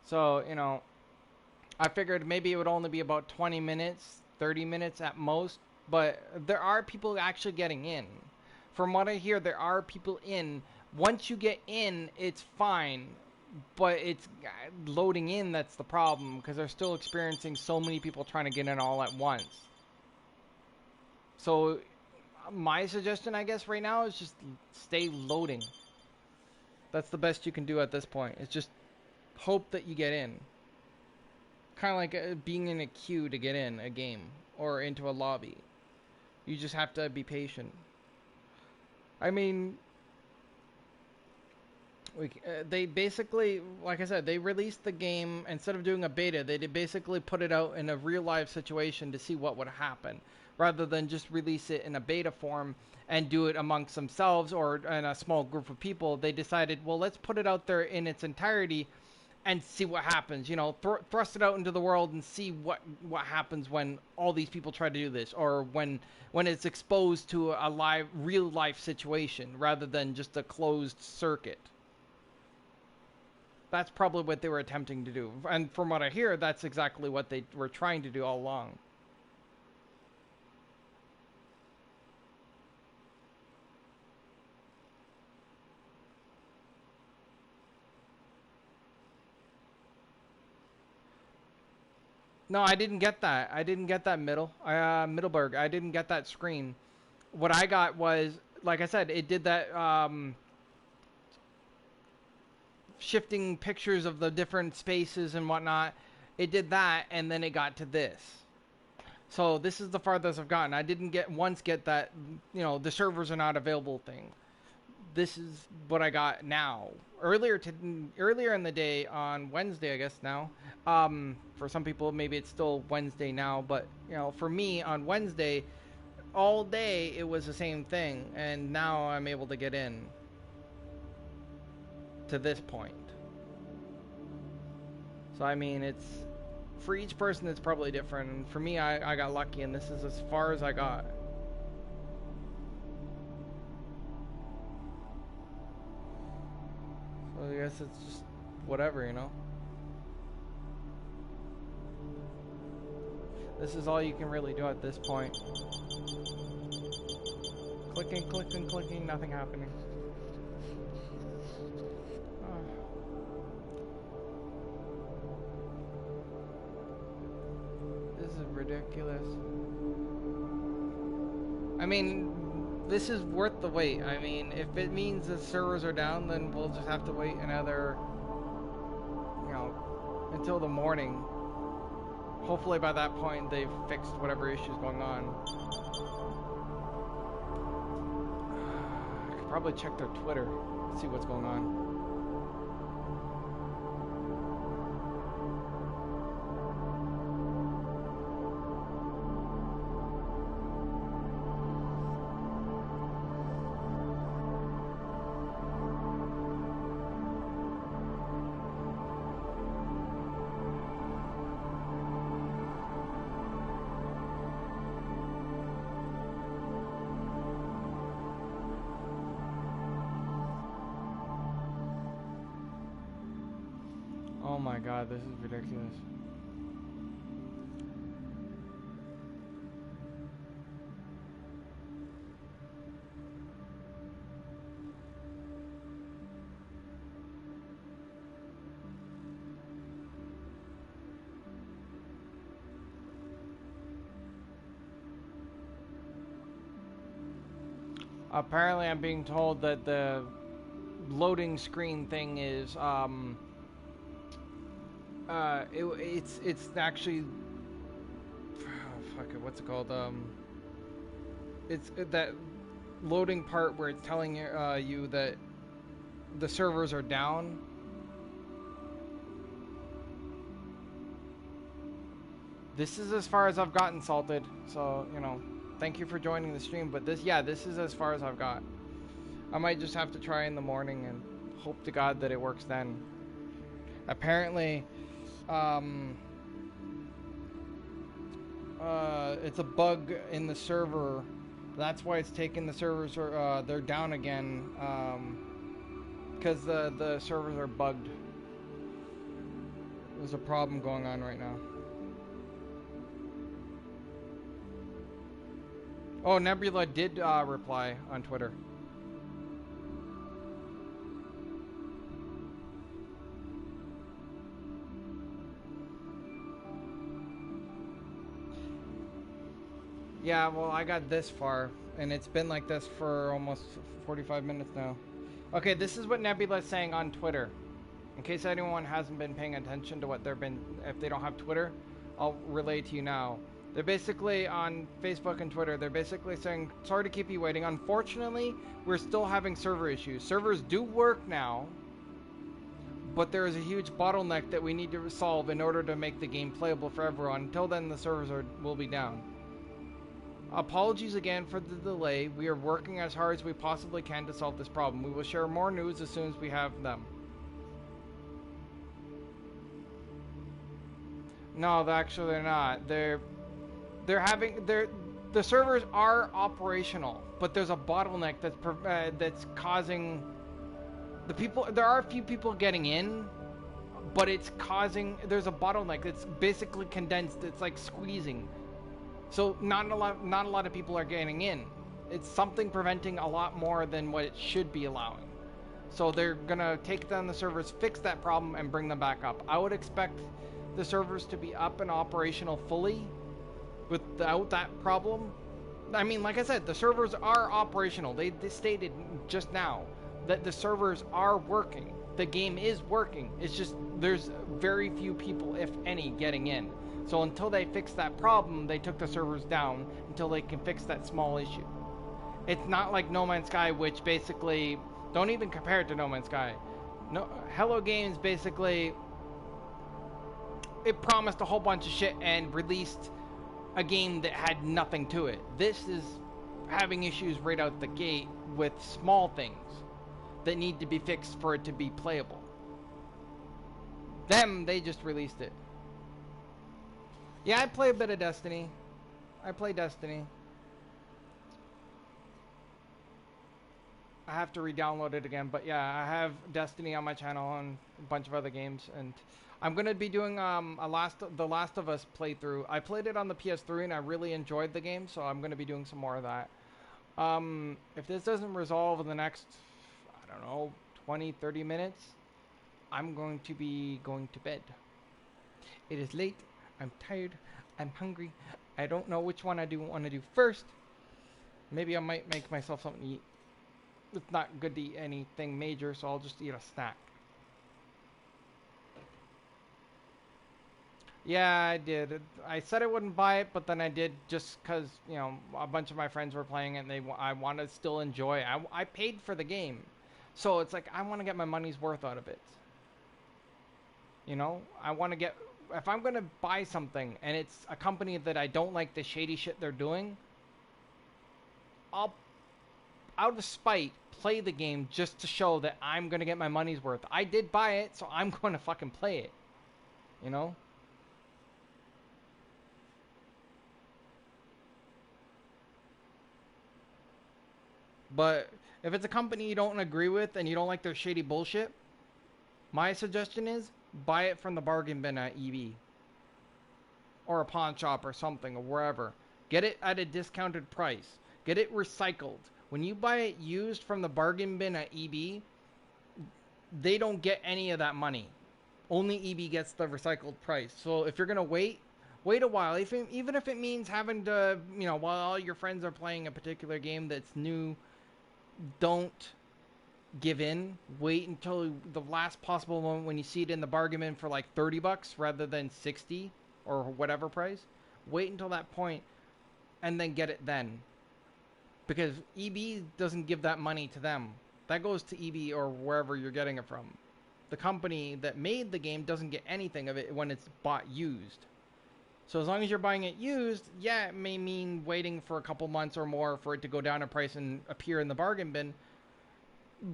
So, I figured maybe it would only be about 20 minutes, 30 minutes at most, but there are people actually getting in. From what I hear, there are people in. Once you get in, it's fine, but it's loading in that's the problem, because they're still experiencing so many people trying to get in all at once. So my suggestion, I guess, right now is just stay loading. That's the best you can do at this point. It's just hope that you get in. Kind of like being in a queue to get in a game or into a lobby. You just have to be patient. I mean, They basically, like I said, they released the game instead of doing a beta. They did basically put it out in a real life situation to see what would happen, rather than just release it in a beta form and do it amongst themselves or in a small group of people. They decided, well, let's put it out there in its entirety and see what happens. You know, thrust it out into the world and see what happens when all these people try to do this, or when it's exposed to a live, real life situation rather than just a closed circuit. That's probably what they were attempting to do. And from what I hear, that's exactly what they were trying to do all along. No, I didn't get that. I didn't get that Middleburg. I didn't get that screen. What I got was, like I said, it did that shifting pictures of the different spaces and whatnot. It did that, and then it got to this. So this is the farthest I've gotten. I didn't get that, the servers are not available thing. This is what I got now. Earlier in the day on Wednesday, I guess now. For some people, maybe it's still Wednesday now, but for me on Wednesday, all day it was the same thing, and now I'm able to get in to this point. So I mean, it's for each person it's probably different. And for me, I got lucky, and this is as far as I got. So I guess it's just whatever. This is all you can really do at this point. Clicking, clicking, clicking, nothing happening. This is ridiculous. I mean, this is worth the wait. I mean, if it means the servers are down, then we'll just have to wait another, until the morning. Hopefully by that point they've fixed whatever issue's going on. I could probably check their Twitter, see what's going on. Oh my god, this is ridiculous. Apparently I'm being told that the loading screen thing is it's actually, fuck it, what's it called? It's that loading part where it's telling you that the servers are down. This is as far as I've gotten, Salted. So thank you for joining the stream. But this is as far as I've got. I might just have to try in the morning and hope to God that it works then. Apparently, it's a bug in the server. That's why it's taking the servers, they're down again, because the servers are bugged. There's a problem going on right now. Oh, Nebula did reply on Twitter. Yeah, well, I got this far, and it's been like this for almost 45 minutes now. Okay, this is what Nebula's saying on Twitter. In case anyone hasn't been paying attention to what if they don't have Twitter, I'll relay to you now. They're basically on Facebook and Twitter, they're basically saying, sorry to keep you waiting. Unfortunately, we're still having server issues. Servers do work now, but there is a huge bottleneck that we need to solve in order to make the game playable for everyone. Until then, the servers will be down. Apologies again for the delay. We are working as hard as we possibly can to solve this problem. We will share more news as soon as we have them. No, actually they're not. The servers are operational, but there's a bottleneck that's causing the people. There are a few people getting in, but it's causing. There's a bottleneck. It's basically condensed. It's like squeezing. So not a lot of people are getting in. It's something preventing a lot more than what it should be allowing. So they're gonna take down the servers, fix that problem, and bring them back up. I would expect the servers to be up and operational fully without that problem. I mean, like I said, the servers are operational. They stated just now that the servers are working. The game is working. It's just there's very few people, if any, getting in. So until they fix that problem, they took the servers down until they can fix that small issue. It's not like No Man's Sky, which basically, don't even compare it to No Man's Sky. No, Hello Games basically, it promised a whole bunch of shit and released a game that had nothing to it. This is having issues right out the gate with small things that need to be fixed for it to be playable. They just released it. Yeah, I play a bit of Destiny. I play Destiny. I have to re-download it again, but yeah, I have Destiny on my channel and a bunch of other games, and I'm gonna be doing the Last of Us playthrough. I played it on the PS3 and I really enjoyed the game, so I'm gonna be doing some more of that. If this doesn't resolve in the next, I don't know, 20-30 minutes, I'm going to be going to bed. It is late. I'm tired. I'm hungry. I don't know which one I want to do first. Maybe I might make myself something to eat. It's not good to eat anything major, so I'll just eat a snack. Yeah, I did. I said I wouldn't buy it, but then I did just because, you know, a bunch of my friends were playing it and I want to still enjoy it. I paid for the game. So it's like I want to get my money's worth out of it. You know, I want to get, if I'm going to buy something and it's a company that I don't like the shady shit they're doing, I'll, out of spite, play the game just to show that I'm going to get my money's worth. I did buy it, so I'm going to fucking play it. You know? But if it's a company you don't agree with and you don't like their shady bullshit, my suggestion is buy it from the bargain bin at EB or a pawn shop or something or wherever. Get it at a discounted price. Get it recycled. When you buy it used from the bargain bin at EB, they don't get any of that money. Only EB gets the recycled price. So if you're going to wait a while. Even if it means having to, you know, while all your friends are playing a particular game that's new, don't give in. Wait until the last possible moment when you see it in the bargain bin for like $30 rather than 60 or whatever price. Wait until that point and then get it then. Because EB doesn't give that money to them. That goes to EB or wherever you're getting it from. The company that made the game doesn't get anything of it when it's bought used. So as long as you're buying it used, yeah, it may mean waiting for a couple months or more for it to go down in price and appear in the bargain bin.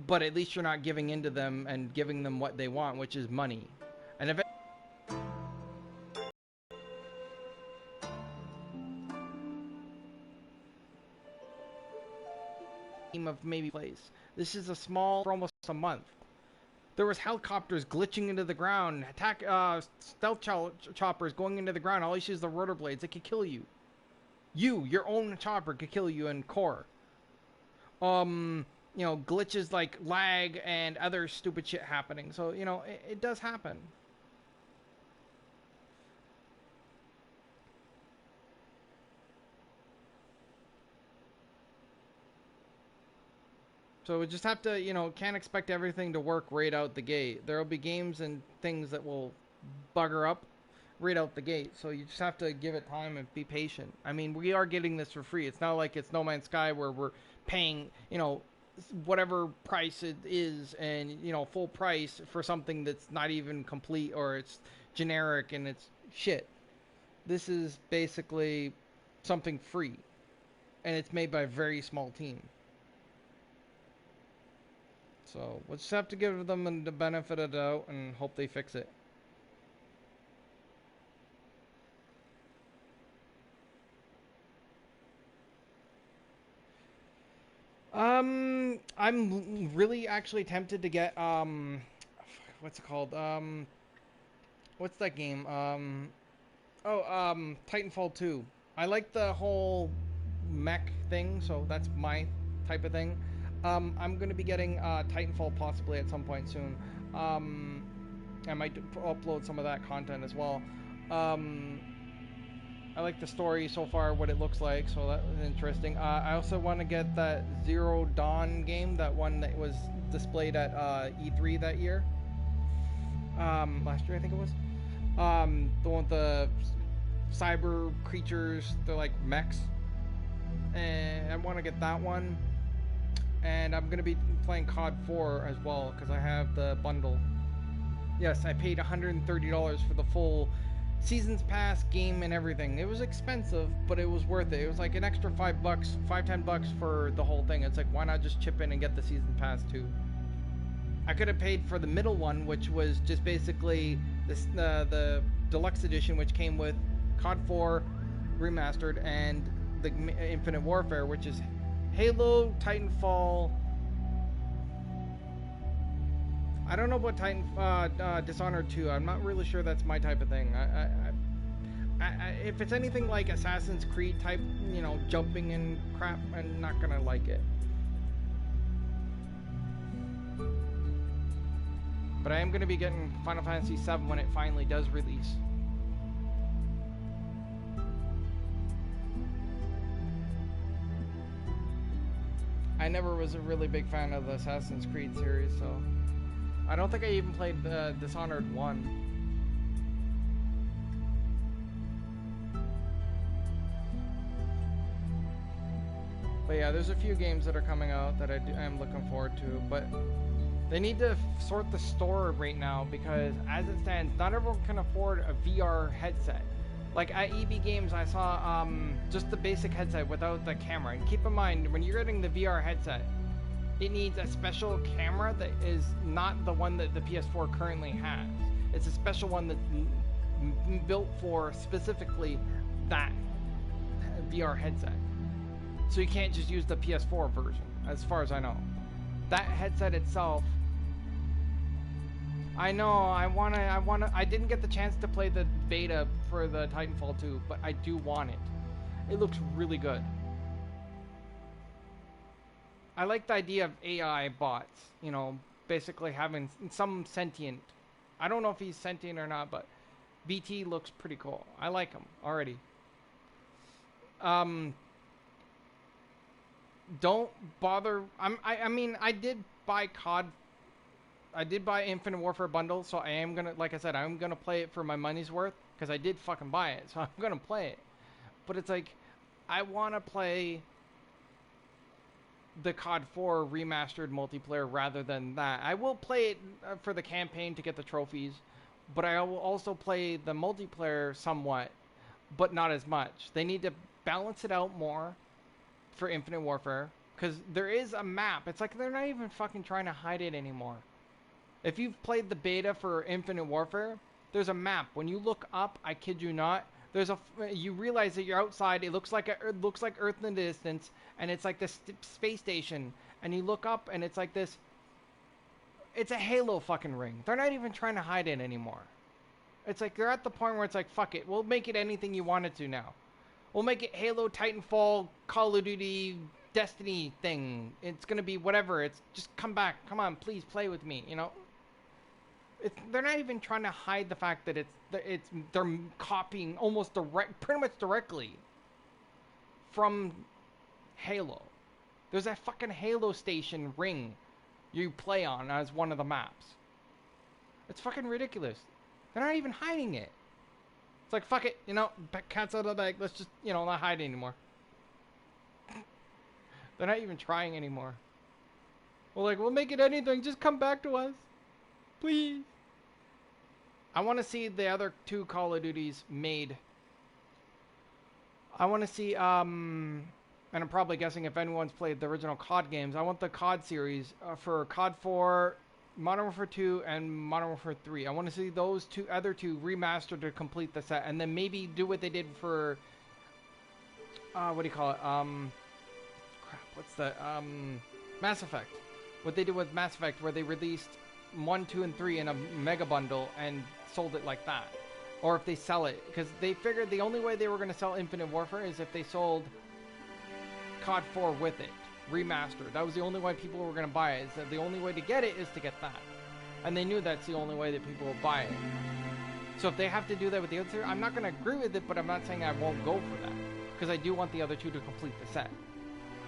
But at least you're not giving in to them and giving them what they want, which is money. And if of maybe place. This is a small for almost a month. There was helicopters glitching into the ground, stealth choppers going into the ground. All you see is the rotor blades. It could kill you. Your own chopper could kill you in core. You know, glitches like lag and other stupid shit happening. So, you know, it does happen. So we just have to, you know, can't expect everything to work right out the gate. There will be games and things that will bugger up right out the gate. So you just have to give it time and be patient. I mean, we are getting this for free. It's not like it's No Man's Sky where we're paying, you know, whatever price it is, and you know, full price for something that's not even complete, or it's generic and it's shit. This is basically something free, and it's made by a very small team. So we'll just have to give them the benefit of the doubt and hope they fix it. I'm really actually tempted to get what's it called? What's that game? Titanfall 2. I like the whole mech thing, so that's my type of thing. I'm gonna be getting Titanfall possibly at some point soon. Um, I might upload some of that content as well. Um, I like the story so far, what it looks like, so that was interesting. I also want to get that Zero Dawn game, that one that was displayed at E3 that year. Last year I think it was. The one with the cyber creatures, they're like mechs. And I want to get that one. And I'm going to be playing COD 4 as well, because I have the bundle. Yes, I paid $130 for the full seasons pass, game, and everything. It was expensive, but it was worth it. It was like an extra $5, $10 for the whole thing. It's like, why not just chip in and get the season pass too? I could have paid for the middle one, which was just basically this the deluxe edition, which came with COD 4 remastered and the Infinite Warfare, which is Halo, Titanfall. I don't know what Dishonored 2. I'm not really sure that's my type of thing. If it's anything like Assassin's Creed type, you know, jumping and crap, I'm not gonna like it. But I am gonna be getting Final Fantasy VII when it finally does release. I never was a really big fan of the Assassin's Creed series, so I don't think I even played Dishonored 1. But yeah, there's a few games that are coming out that I'm looking forward to, but they need to sort the store right now, because as it stands, not everyone can afford a VR headset. Like at EB Games, I saw just the basic headset without the camera. And keep in mind, when you're getting the VR headset, it needs a special camera that is not the one that the PS4 currently has. It's a special one that's built for specifically that VR headset. So you can't just use the PS4 version, as far as I know. That headset itself, I know, I didn't get the chance to play the beta for the Titanfall 2, but I do want it. It looks really good. I like the idea of AI bots, you know, basically having some sentient. I don't know if he's sentient or not, but BT looks pretty cool. I like him already. Don't bother. I mean, I did buy COD. I did buy Infinite Warfare bundle, so I am gonna, like I said, I'm gonna play it for my money's worth, because I did fucking buy it, so I'm gonna play it. But it's like, I want to play the COD 4 remastered multiplayer rather than that. I will play it for the campaign to get the trophies, but I will also play the multiplayer somewhat, but not as much. They need to balance it out more for Infinite Warfare, because there is a map. It's like they're not even fucking trying to hide it anymore. If you've played the beta for Infinite Warfare, there's a map. When you look up, I kid you not, you realize that you're outside. It looks like Earth in the distance, and it's like this space station. And you look up, and it's like this. It's a Halo fucking ring. They're not even trying to hide it anymore. It's like they're at the point where it's like, fuck it, we'll make it anything you want it to now. We'll make it Halo, Titanfall, Call of Duty, Destiny thing. It's gonna be whatever. It's just come back. Come on, please play with me. You know. They're not even trying to hide the fact that they're copying pretty much directly from Halo. There's that fucking Halo station ring you play on as one of the maps. It's fucking ridiculous. They're not even hiding it. It's like, fuck it, you know, cat's out of the bag. Let's just, not hide anymore. They're not even trying anymore. Well, like, we'll make it anything. Just come back to us. Please. I want to see the other two Call of Duties made. I want to see, and I'm probably guessing if anyone's played the original COD games, I want the COD series for COD 4, Modern Warfare 2, and Modern Warfare 3. I want to see those other two remastered to complete the set, and then maybe do what they did for, what do you call it? Crap, what's the, Mass Effect. What they did with Mass Effect, where they released 1, 2, and 3 in a mega bundle and sold it like that. Or if they sell it, because they figured the only way they were going to sell Infinite Warfare is if they sold COD 4 with it, remastered. That was the only way people were going to buy it. Is that the only way to get it is to get that, and they knew that's the only way that people will buy it. So if they have to do that with the other, I'm not going to agree with it, but I'm not saying I won't go for that, because I do want the other two to complete the set.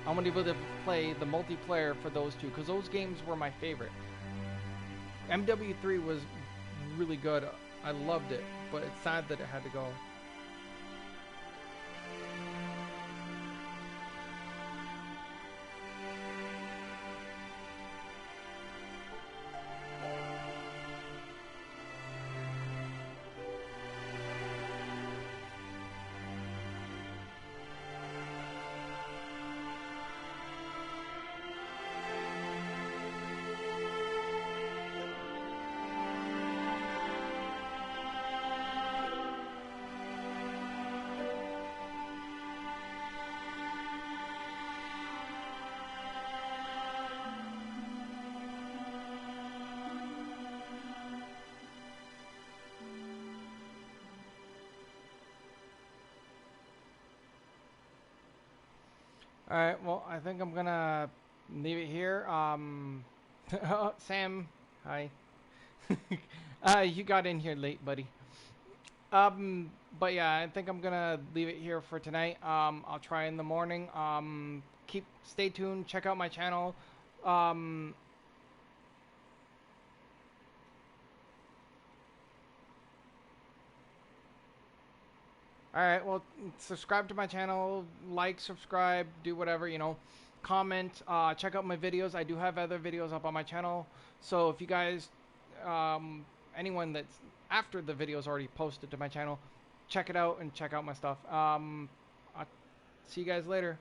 I want to be able to play the multiplayer for those two, because those games were my favorite. MW3 was really good. I loved it, but it's sad that it had to go. Alright, well, I think I'm gonna leave it here. Sam, hi. You got in here late, buddy. But yeah, I think I'm gonna leave it here for tonight. I'll try in the morning. Stay tuned, check out my channel. Um, Alright, well, subscribe to my channel, like, subscribe, do whatever, comment, check out my videos. I do have other videos up on my channel, so if you guys, anyone that's after the video's already posted to my channel, check it out and check out my stuff. I'll see you guys later.